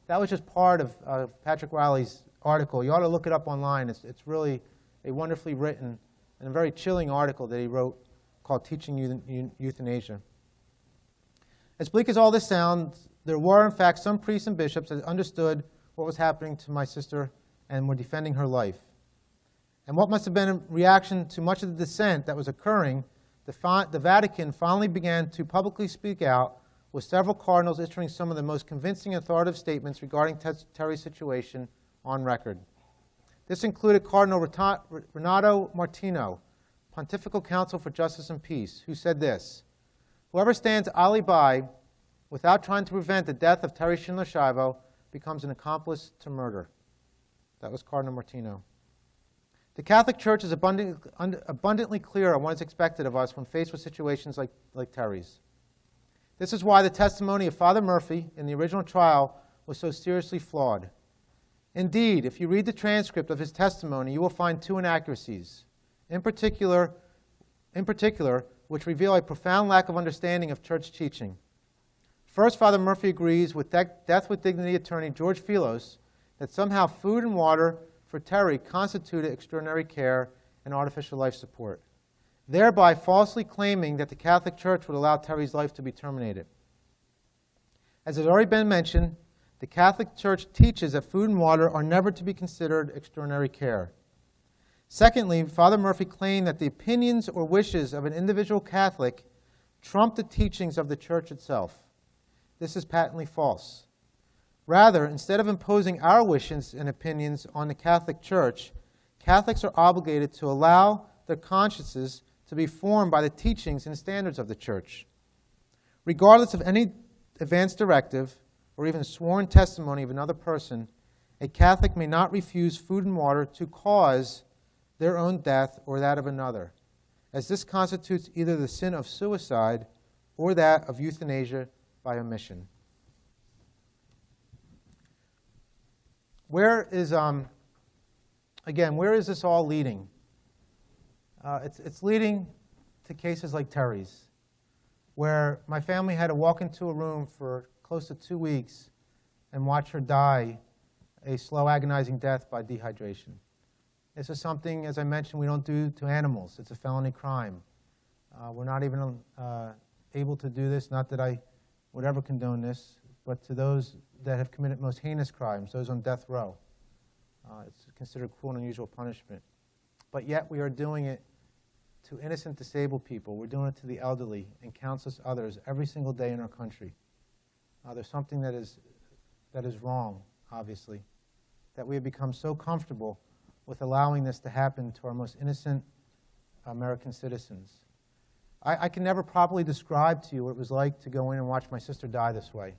That was just part of Patrick Riley's article. You ought to look it up online. It's really a wonderfully written and a very chilling article that he wrote called Teaching Euthanasia. As bleak as all this sounds, there were, in fact, some priests and bishops that understood what was happening to my sister and were defending her life. And what must have been a reaction to much of the dissent that was occurring, the Vatican finally began to publicly speak out, with several cardinals issuing some of the most convincing and authoritative statements regarding Terri's situation on record. This included Cardinal Renato Martino, Pontifical Council for Justice and Peace, who said this, whoever stands idly by without trying to prevent the death of Terri Schindler Schiavo becomes an accomplice to murder. That was Cardinal Martino. The Catholic Church is abundantly clear on what is expected of us when faced with situations like Terri's. This is why the testimony of Father Murphy in the original trial was so seriously flawed. Indeed, if you read the transcript of his testimony, you will find two inaccuracies, in particular, which reveal a profound lack of understanding of church teaching. First, Father Murphy agrees with Death with Dignity attorney George Philos that somehow food and water for Terri constituted extraordinary care and artificial life support, thereby falsely claiming that the Catholic Church would allow Terri's life to be terminated. As has already been mentioned, the Catholic Church teaches that food and water are never to be considered extraordinary care. Secondly, Father Murphy claimed that the opinions or wishes of an individual Catholic trump the teachings of the Church itself. This is patently false. Rather, instead of imposing our wishes and opinions on the Catholic Church, Catholics are obligated to allow their consciences to be formed by the teachings and standards of the Church. Regardless of any advance directive or even sworn testimony of another person, a Catholic may not refuse food and water to cause their own death or that of another, as this constitutes either the sin of suicide or that of euthanasia by omission. Where is this all leading? It's leading to cases like Terri's, where my family had to walk into a room for close to 2 weeks and watch her die a slow, agonizing death by dehydration. This is something, as I mentioned, we don't do to animals. It's a felony crime. We're not even able to do this, not that I would ever condone this, but to those that have committed most heinous crimes, those on death row. It's considered cruel and unusual punishment. But yet we are doing it to innocent disabled people. We're doing it to the elderly and countless others every single day in our country. There's something that is wrong, obviously, that we have become so comfortable with allowing this to happen to our most innocent American citizens. I can never properly describe to you what it was like to go in and watch my sister die this way.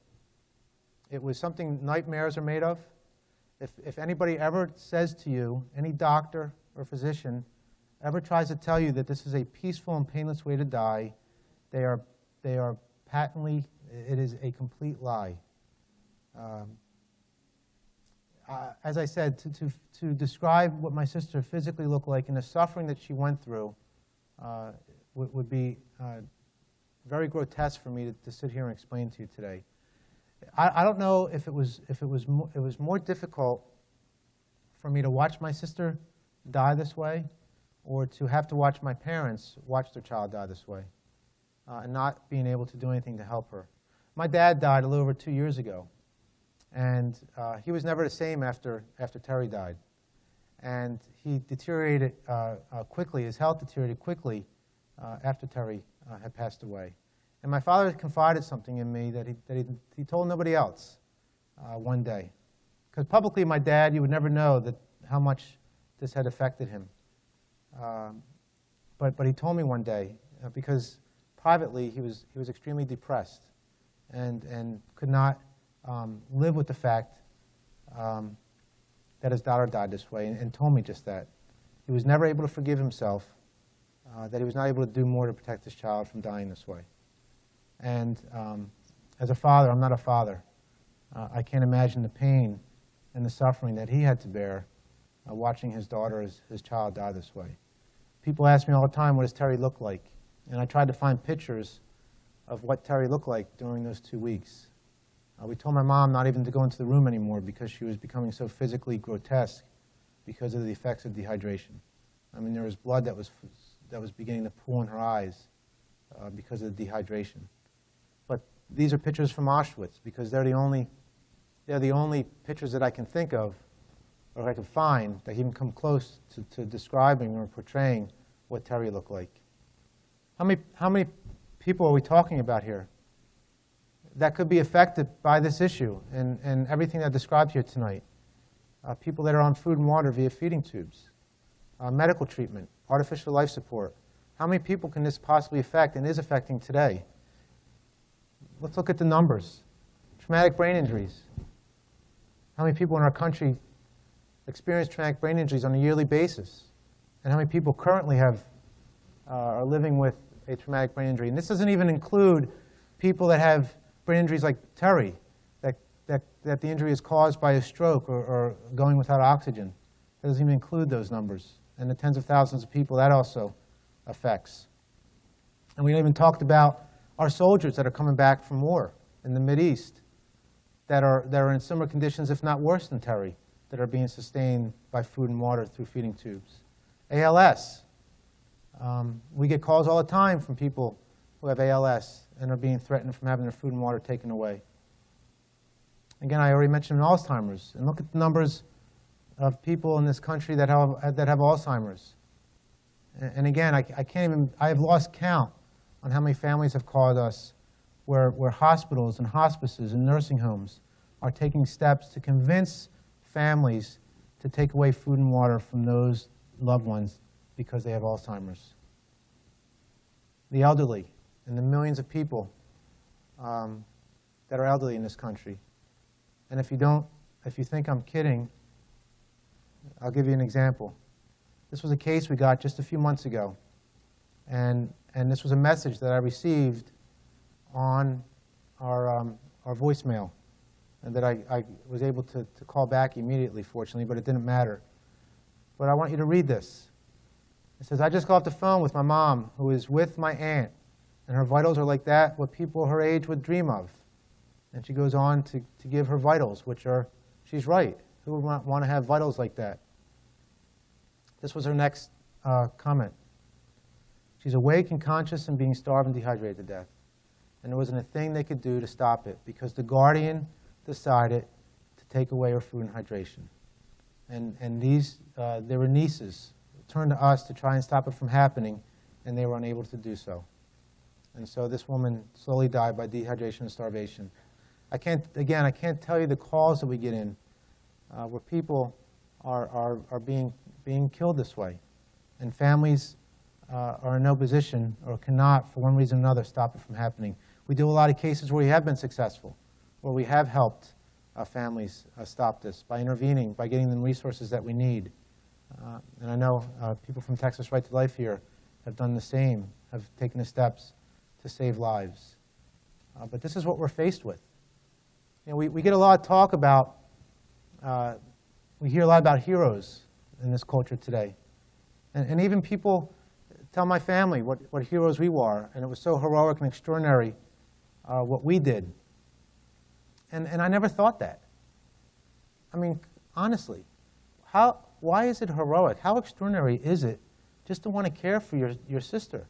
It was something nightmares are made of. If anybody ever says to you, any doctor or physician ever tries to tell you that this is a peaceful and painless way to die, they are patently, it is a complete lie. As I said, to describe what my sister physically looked like and the suffering that she went through would be very grotesque for me to sit here and explain to you today. I don't know if it was more difficult for me to watch my sister die this way, or to have to watch my parents watch their child die this way, and not being able to do anything to help her. My dad died a little over 2 years ago, and he was never the same after Terri died. And he deteriorated quickly, his health deteriorated quickly after Terri had passed away. And my father confided something in me that he told nobody else one day. Because publicly, my dad, you would never know how much this had affected him. But he told me one day, because privately he was extremely depressed and could not live with the fact that his daughter died this way, and told me just that. He was never able to forgive himself, that he was not able to do more to protect his child from dying this way. And as a father, I'm not a father. I can't imagine the pain and the suffering that he had to bear watching his daughter, his child, die this way. People ask me all the time, what does Terri look like? And I tried to find pictures of what Terri looked like during those 2 weeks. We told my mom not even to go into the room anymore because she was becoming so physically grotesque because of the effects of dehydration. I mean, there was blood that was beginning to pool in her eyes because of the dehydration. But these are pictures from Auschwitz because they're the only pictures that I can think of or I can find that even come close to describing or portraying what Terri looked like. How many people are we talking about here that could be affected by this issue and everything I described here tonight? People that are on food and water via feeding tubes, medical treatment, artificial life support. How many people can this possibly affect and is affecting today? Let's look at the numbers. Traumatic brain injuries. How many people in our country experience traumatic brain injuries on a yearly basis? And how many people currently are living with a traumatic brain injury? And this doesn't even include people that have brain injuries like Terri, that the injury is caused by a stroke or going without oxygen. It doesn't even include those numbers and the tens of thousands of people that also affects. And we even talked about our soldiers that are coming back from war in the Mideast that are in similar conditions, if not worse than Terri, that are being sustained by food and water through feeding tubes. ALS. We get calls all the time from people who have ALS and are being threatened from having their food and water taken away. Again, I already mentioned Alzheimer's. And look at the numbers of people in this country that have Alzheimer's. And again, I have lost count on how many families have called us where hospitals and hospices and nursing homes are taking steps to convince families to take away food and water from those loved ones because they have Alzheimer's. The elderly and the millions of people that are elderly in this country. And if you think I'm kidding, I'll give you an example. This was a case we got just a few months ago. And this was a message that I received on our voicemail, and that I was able to call back immediately, fortunately, but it didn't matter. But I want you to read this. It says, I just got off the phone with my mom, who is with my aunt, and her vitals are like that, what people her age would dream of. And she goes on to give her vitals, which are, she's right. Who would want to have vitals like that? This was her next comment. She's awake and conscious and being starved and dehydrated to death. And there wasn't a thing they could do to stop it because the guardian decided to take away her food and hydration. And these, there were nieces, turned to us to try and stop it from happening, and they were unable to do so. And so this woman slowly died by dehydration and starvation. I can't tell you the calls that we get in where people are being killed this way. And families are in no position or cannot, for one reason or another, stop it from happening. We do a lot of cases where we have been successful, where we have helped families stop this by intervening, by getting them resources that we need. And I know people from Texas Right to Life here have done the same, have taken the steps to save lives. But this is what we're faced with. You know, we get a lot of talk about, we hear a lot about heroes in this culture today. And even people tell my family what heroes we were, and it was so heroic and extraordinary what we did. And I never thought that. I mean, honestly, why is it heroic? How extraordinary is it just to want to care for your sister?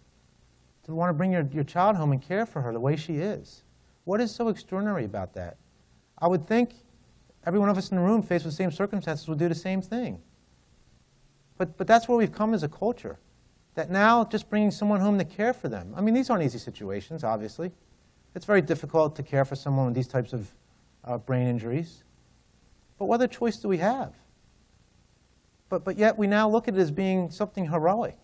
To want to bring your child home and care for her the way she is? What is so extraordinary about that? I would think every one of us in the room faced with the same circumstances would do the same thing. But that's where we've come as a culture. That now just bringing someone home to care for them. I mean, these aren't easy situations, obviously. It's very difficult to care for someone with these types of brain injuries. But what other choice do we have? But yet we now look at it as being something heroic.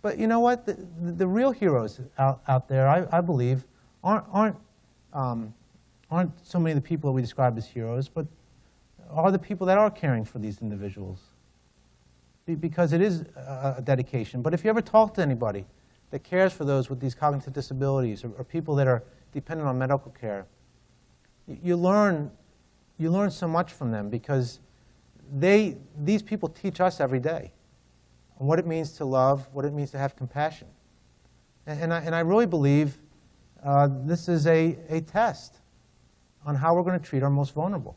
But you know what? The real heroes out there, I believe, aren't so many of the people that we describe as heroes, but are the people that are caring for these individuals. Because it is a dedication. But if you ever talk to anybody that cares for those with these cognitive disabilities or people that are dependent on medical care, you learn so much from them because these people teach us every day what it means to love, what it means to have compassion. And I really believe this is a test on how we're going to treat our most vulnerable.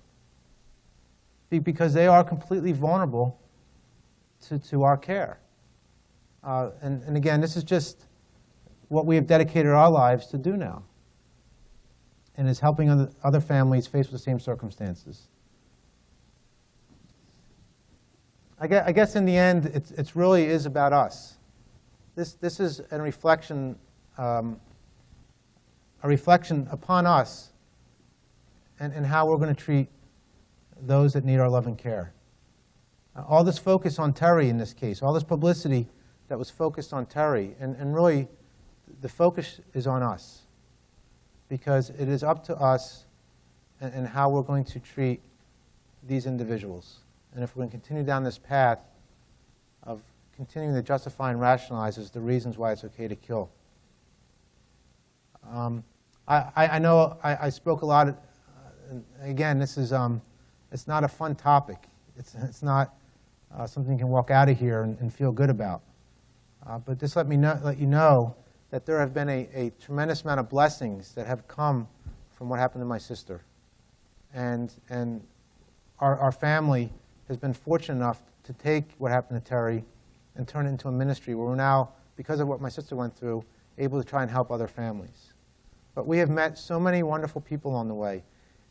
Because they are completely vulnerable to our care. And again, this is just what we have dedicated our lives to do now. And is helping other families faced with the same circumstances. I guess in the end, it really is about us. This is a reflection upon us and how we're going to treat those that need our love and care. All this focus on Terri in this case, all this publicity that was focused on Terri, and really the focus is on us because it is up to us and how we're going to treat these individuals. And if we're going to continue down this path of continuing to justify and rationalize as the reasons why it's okay to kill. I know I spoke a lot, again, this is, it's not a fun topic. It's not something you can walk out of here and feel good about. But just let you know that there have been a tremendous amount of blessings that have come from what happened to my sister. And our family has been fortunate enough to take what happened to Terri and turn it into a ministry where we're now, because of what my sister went through, able to try and help other families. But we have met so many wonderful people on the way.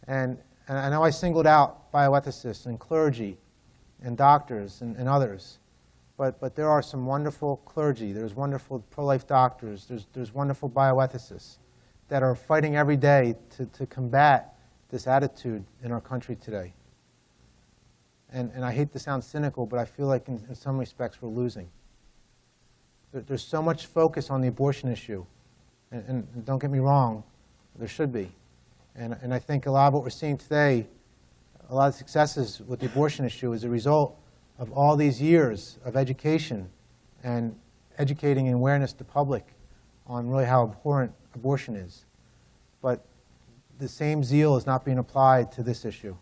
And I know I singled out bioethicists and clergy and doctors and others. But there are some wonderful clergy. There's wonderful pro-life doctors. There's wonderful bioethicists that are fighting every day to combat this attitude in our country today. And I hate to sound cynical, but I feel like in some respects we're losing. There's so much focus on the abortion issue. And don't get me wrong, there should be. And I think a lot of what we're seeing today, a lot of successes with the abortion issue is a result of all these years of education and educating and awareness to the public on really how abhorrent abortion is. but the same zeal is not being applied to this issue.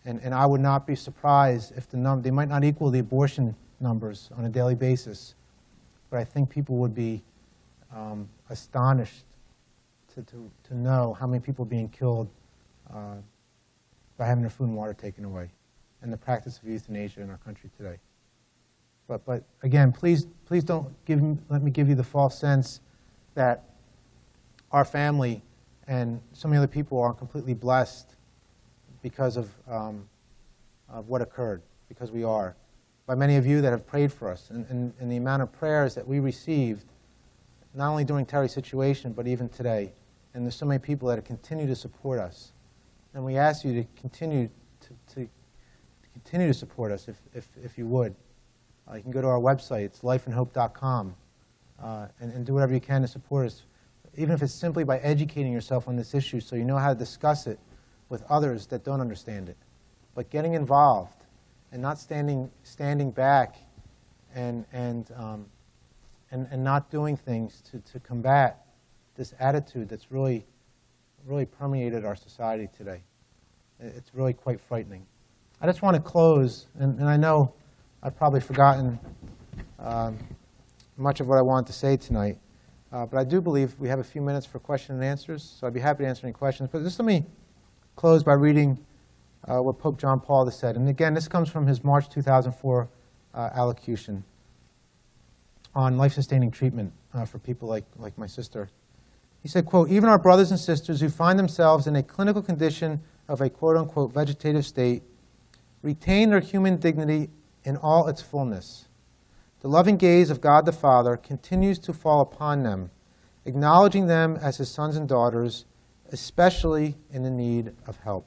And I would not be surprised if they might not equal the abortion numbers on a daily basis, but I think people would be astonished to know how many people are being killed by having their food and water taken away, and the practice of euthanasia in our country today. But again, please don't let me give you the false sense that our family and so many other people are completely blessed because of what occurred, because we are. By many of you that have prayed for us, and the amount of prayers that we received, not only during Terri's situation, but even today. And there's so many people that continue to support us. And we ask you to continue to support us if you would. You can go to our website, it's lifeandhope.com, and do whatever you can to support us, even if it's simply by educating yourself on this issue so you know how to discuss it with others that don't understand it. But getting involved and not standing back and not doing things to combat this attitude that's really permeated our society today. It's really quite frightening. I just want to close, and I know I've probably forgotten much of what I wanted to say tonight, but I do believe we have a few minutes for question and answers, so I'd be happy to answer any questions. But just let me close by reading what Pope John Paul has said. And again, this comes from his March 2004 allocution on life-sustaining treatment for people like my sister. He said, quote, "Even our brothers and sisters who find themselves in a clinical condition of a quote-unquote vegetative state retain their human dignity in all its fullness. The loving gaze of God the Father continues to fall upon them, acknowledging them as his sons and daughters, especially in the need of help."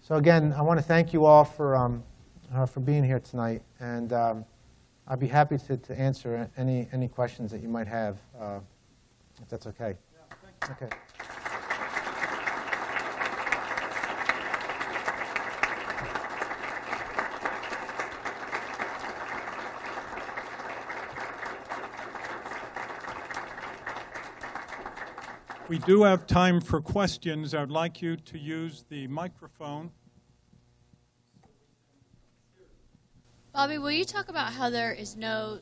So again, I want to thank you all for being here tonight, and I'd be happy to answer any questions that you might have, if that's okay. Yeah, okay. We do have time for questions. I'd like you to use the microphone. Bobby, will you talk about how there is no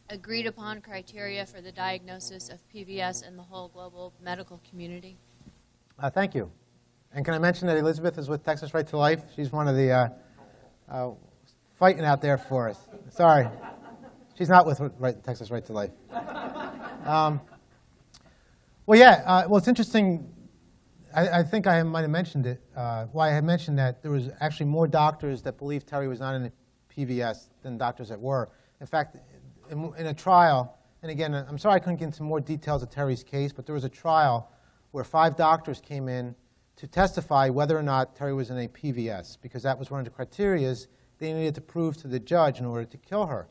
agreed upon criteria for the diagnosis of PVS in the whole global medical community? Thank you. And can I mention that Elizabeth is with Texas Right to Life? She's one of the fighting out there for us. Sorry. She's not with Texas Right to Life. Well, yeah. Well, it's interesting. I think I might have mentioned it. I had mentioned that there was actually more doctors that believed Terri was not in a PVS than doctors that were. In fact, in a trial, and again, I'm sorry I couldn't get into more details of Terri's case, but there was a trial where 5 doctors came in to testify whether or not Terri was in a PVS, because that was one of the criteria they needed to prove to the judge in order to kill her.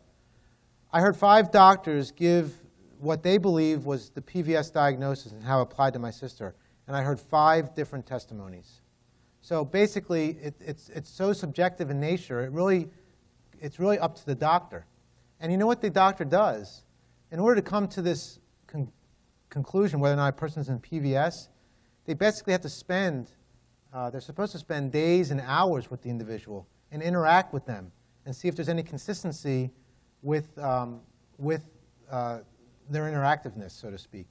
I heard 5 doctors give what they believe was the PVS diagnosis and how it applied to my sister. And I heard 5 different testimonies. So basically, it's so subjective in nature, it's really up to the doctor. And you know what the doctor does? In order to come to this conclusion whether or not a person's in PVS, they basically have to spend, they're supposed to spend days and hours with the individual and interact with them and see if there's any consistency with their interactiveness, so to speak.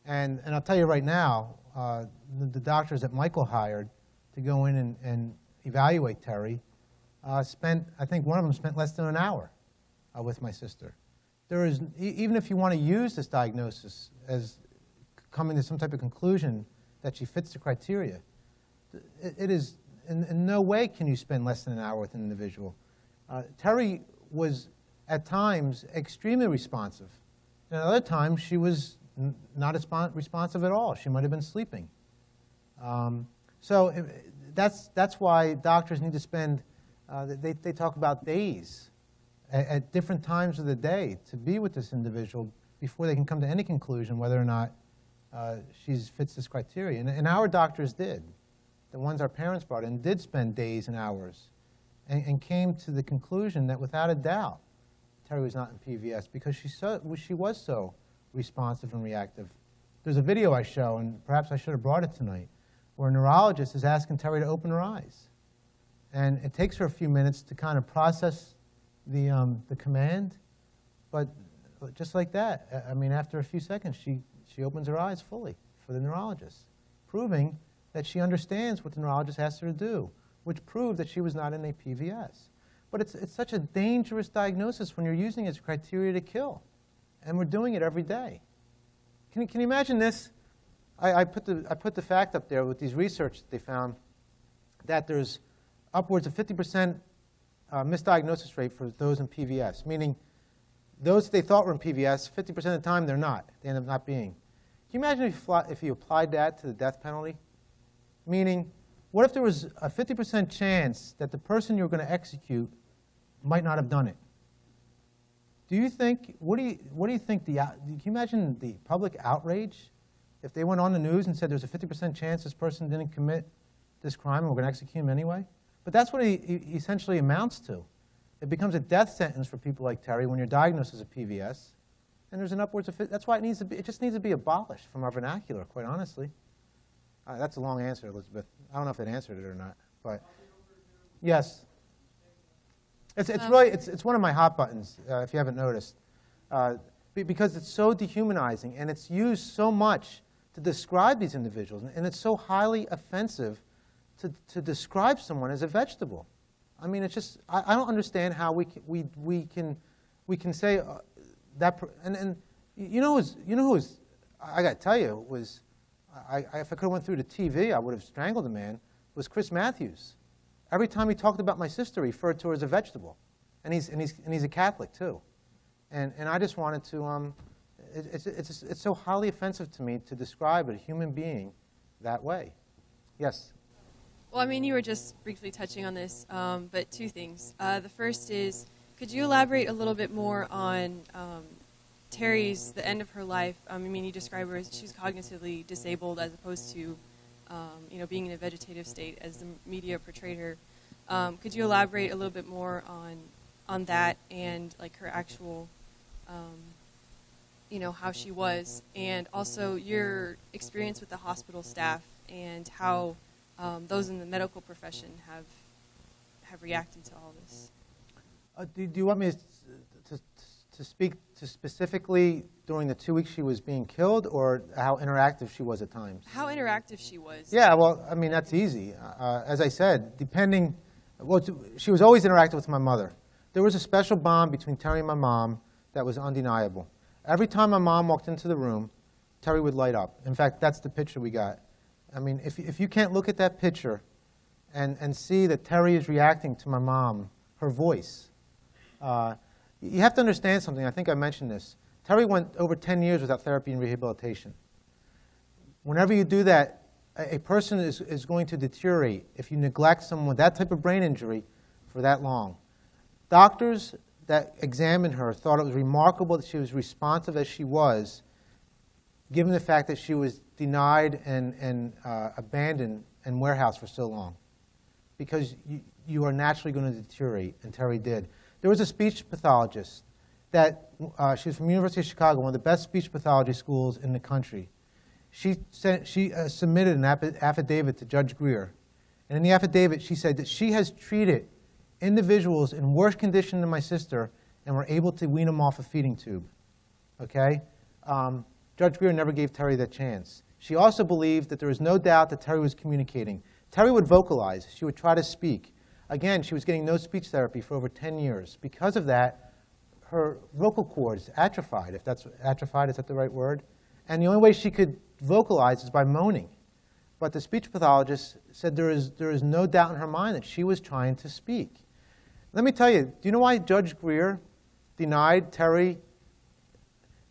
And I'll tell you right now, the doctors that Michael hired to go in and evaluate Terri spent, I think one of them spent less than an hour with my sister. There is, even if you want to use this diagnosis as coming to some type of conclusion that she fits the criteria, it is, in no way can you spend less than an hour with an individual. Terri was, at times, extremely responsive. And at other times, she was not responsive at all. She might have been sleeping. So that's why doctors need to spend, they talk about days at different times of the day to be with this individual before they can come to any conclusion whether or not she fits this criteria. And our doctors did. The ones our parents brought in did spend days and hours and came to the conclusion that without a doubt, Terri was not in PVS because she was so responsive and reactive there's a video I show, and perhaps I should have brought it tonight, where a neurologist is asking Terri to open her eyes. And it takes her a few minutes to kind of process the command, but just like that, I mean, after a few seconds, she opens her eyes fully for the neurologist, proving that she understands what the neurologist asked her to do, which proved that she was not in a PVS. But it's such a dangerous diagnosis when you're using it as criteria to kill, and we're doing it every day. Can you imagine this? I put the fact up there with these research that they found that there's upwards of 50% misdiagnosis rate for those in PVS, meaning those they thought were in PVS, 50% of the time they're not. They end up not being. Can you imagine if you applied that to the death penalty? Meaning, what if there was a 50% chance that the person you were going to execute might not have done it? Do you think, what do you think, can you imagine the public outrage if they went on the news and said there's a 50% chance this person didn't commit this crime and we're going to execute him anyway? But that's what it essentially amounts to. It becomes a death sentence for people like Terri when you're diagnosed as a PVS. And there's an upwards of, that's why it just needs to be abolished from our vernacular, quite honestly. That's a long answer, Elizabeth. I don't know if it answered it or not, but yes. It's one of my hot buttons, if you haven't noticed, because it's so dehumanizing and it's used so much to describe these individuals, and it's so highly offensive to describe someone as a vegetable. I mean, it's just I don't understand how we can say that. And you know who was I got to tell you was if I could have went through the TV, I would have strangled the man. Was Chris Matthews. Every time he talked about my sister, he referred to her as a vegetable, and he's a Catholic too. And I just wanted to. It's so highly offensive to me to describe a human being that way. Yes. Well, I mean, you were just briefly touching on this, but two things. The first is, could you elaborate a little bit more on Terri's, the end of her life? I mean, you describe her as she's cognitively disabled as opposed to, being in a vegetative state as the media portrayed her. Could you elaborate a little bit more on that and like her actual, how she was, and also your experience with the hospital staff and how those in the medical profession have reacted to all this? Do you want me to speak to specifically during the 2 weeks she was being killed, or how interactive she was at times? How interactive she was. Yeah, well, I mean, that's easy. As I said, she was always interactive with my mother. There was a special bond between Terri and my mom that was undeniable. Every time my mom walked into the room, Terri would light up. In fact, that's the picture we got. I mean, if you can't look at that picture and see that Terri is reacting to my mom, her voice, you have to understand something. I think I mentioned this. Terri went over 10 years without therapy and rehabilitation. Whenever you do that, a person is going to deteriorate if you neglect someone with that type of brain injury for that long. Doctors that examined her thought it was remarkable that she was responsive as she was, given the fact that she was denied and abandoned and warehoused for so long. Because you are naturally going to deteriorate, and Terri did. There was a speech pathologist that, she was from the University of Chicago, one of the best speech pathology schools in the country. She submitted an affidavit to Judge Greer. And in the affidavit, she said that she has treated individuals in worse condition than my sister and were able to wean them off a feeding tube. Okay? Judge Greer never gave Terri that chance. She also believed that there was no doubt that Terri was communicating. Terri would vocalize. She would try to speak. Again, she was getting no speech therapy for over 10 years. Because of that, her vocal cords atrophied, if that's atrophied, is that the right word? And the only way she could vocalize is by moaning. But the speech pathologist said there is no doubt in her mind that she was trying to speak. Let me tell you, do you know why Judge Greer denied Terri?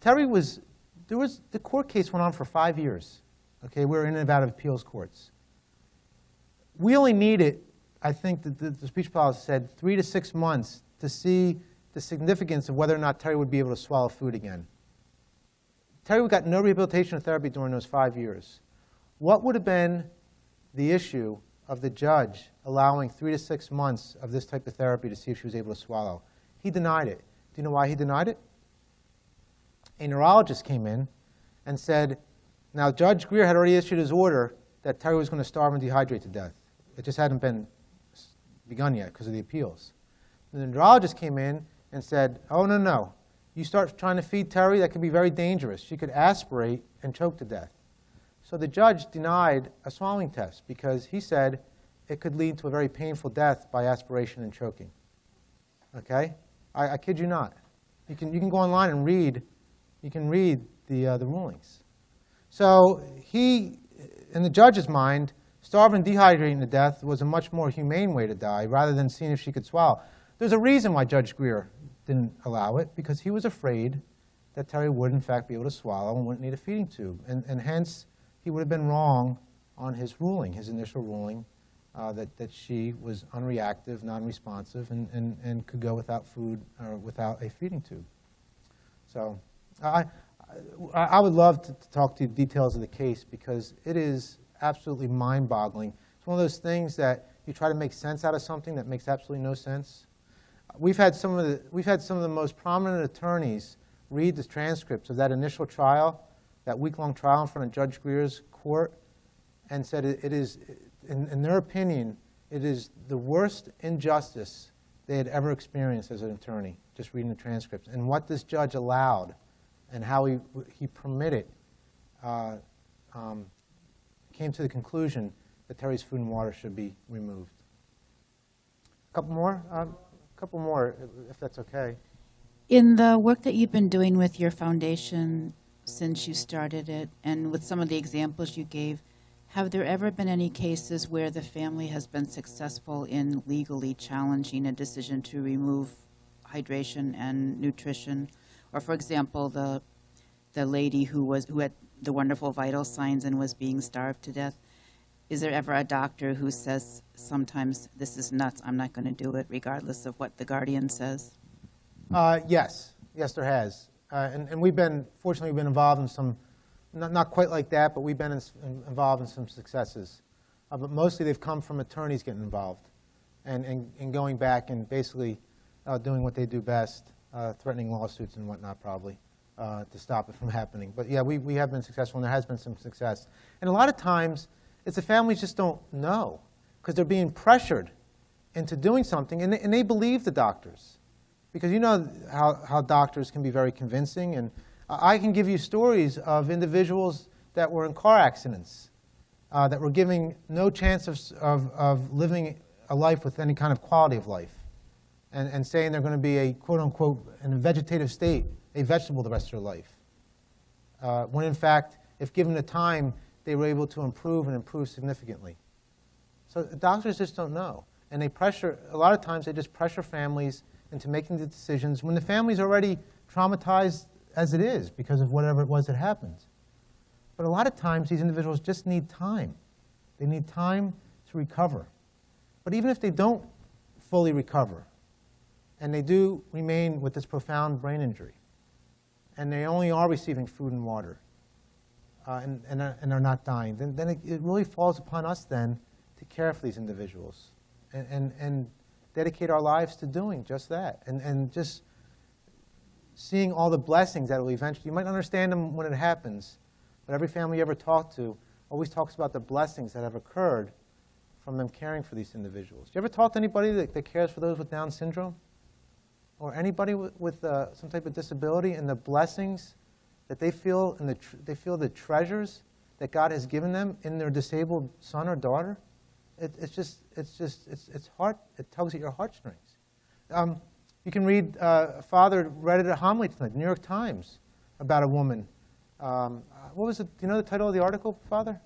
The court case went on for 5 years. Okay, we were in and out of appeals courts. We only needed, I think the speech pathologist said, 3 to 6 months to see the significance of whether or not Terri would be able to swallow food again. Terri got no rehabilitation or therapy during those 5 years. What would have been the issue of the judge allowing 3 to 6 months of this type of therapy to see if she was able to swallow? He denied it. Do you know why he denied it? A neurologist came in and said, Now, Judge Greer had already issued his order that Terri was going to starve and dehydrate to death. It just hadn't been begun yet because of the appeals. The neurologist came in and said, oh, no, no. You start trying to feed Terri, that could be very dangerous. She could aspirate and choke to death. So the judge denied a swallowing test because he said it could lead to a very painful death by aspiration and choking. Okay? I kid you not. You can go online and read. You can read the rulings. So he, in the judge's mind, starving and dehydrating to death was a much more humane way to die rather than seeing if she could swallow. There's a reason why Judge Greer didn't allow it, because he was afraid that Terri would, in fact, be able to swallow and wouldn't need a feeding tube. And hence, he would have been wrong on his ruling, his initial ruling, that she was unreactive, non-responsive, and could go without food or without a feeding tube. So I would love to talk to you details of the case because it is absolutely mind-boggling. It's one of those things that you try to make sense out of something that makes absolutely no sense. We've had some of the most prominent attorneys read the transcripts of that initial trial, that week-long trial in front of Judge Greer's court, and said it is, in their opinion, it is the worst injustice they had ever experienced as an attorney, just reading the transcripts. And what this judge allowed and how he permitted came to the conclusion that Terri's food and water should be removed. A couple more? Couple more, if that's okay. In the work that you've been doing with your foundation since you started it, and with some of the examples you gave, have there ever been any cases where the family has been successful in legally challenging a decision to remove hydration and nutrition? Or, for example, the lady who had the wonderful vital signs and was being starved to death? Is there ever a doctor who says sometimes this is nuts, I'm not going to do it, regardless of what the guardian says? Yes, there has. And fortunately, we've been involved in some, not quite like that, but we've been involved in some successes. But mostly they've come from attorneys getting involved and going back and basically doing what they do best, threatening lawsuits and whatnot probably to stop it from happening. But yeah, we have been successful and there has been some success. And a lot of times, it's the families just don't know because they're being pressured into doing something, and they believe the doctors. Because you know how doctors can be very convincing, and I can give you stories of individuals that were in car accidents, that were giving no chance of living a life with any kind of quality of life, and saying they're going to be a quote-unquote, in a vegetative state, a vegetable the rest of their life. When in fact, if given the time, they were able to improve and improve significantly. So doctors just don't know. And a lot of times they just pressure families into making the decisions when the family's already traumatized as it is because of whatever it was that happened. But a lot of times these individuals just need time. They need time to recover. But even if they don't fully recover, and they do remain with this profound brain injury, and they only are receiving food and water, and are not dying, then it really falls upon us then to care for these individuals and dedicate our lives to doing just that, and just seeing all the blessings that will eventually, you might understand them when it happens, but every family you ever talk to always talks about the blessings that have occurred from them caring for these individuals. Do you ever talk to anybody that cares for those with Down syndrome? Or anybody with some type of disability, and the blessings that they feel, and they feel the treasures that God has given them in their disabled son or daughter? It's heart. It tugs at your heartstrings. You can read. A father read it at homily tonight, New York Times, about a woman. What was it? Do you know the title of the article, Father?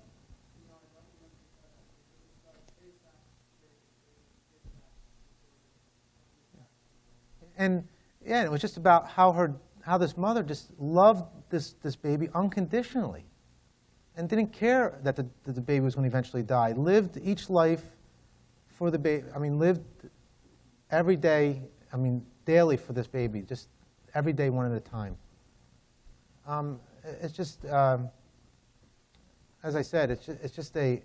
And yeah, it was just about how this mother just loved this baby unconditionally, and didn't care that the baby was going to eventually die. Lived each life for the baby. I mean, lived every day. I mean, daily for this baby, just every day, one at a time. It's just, as I said, it's just a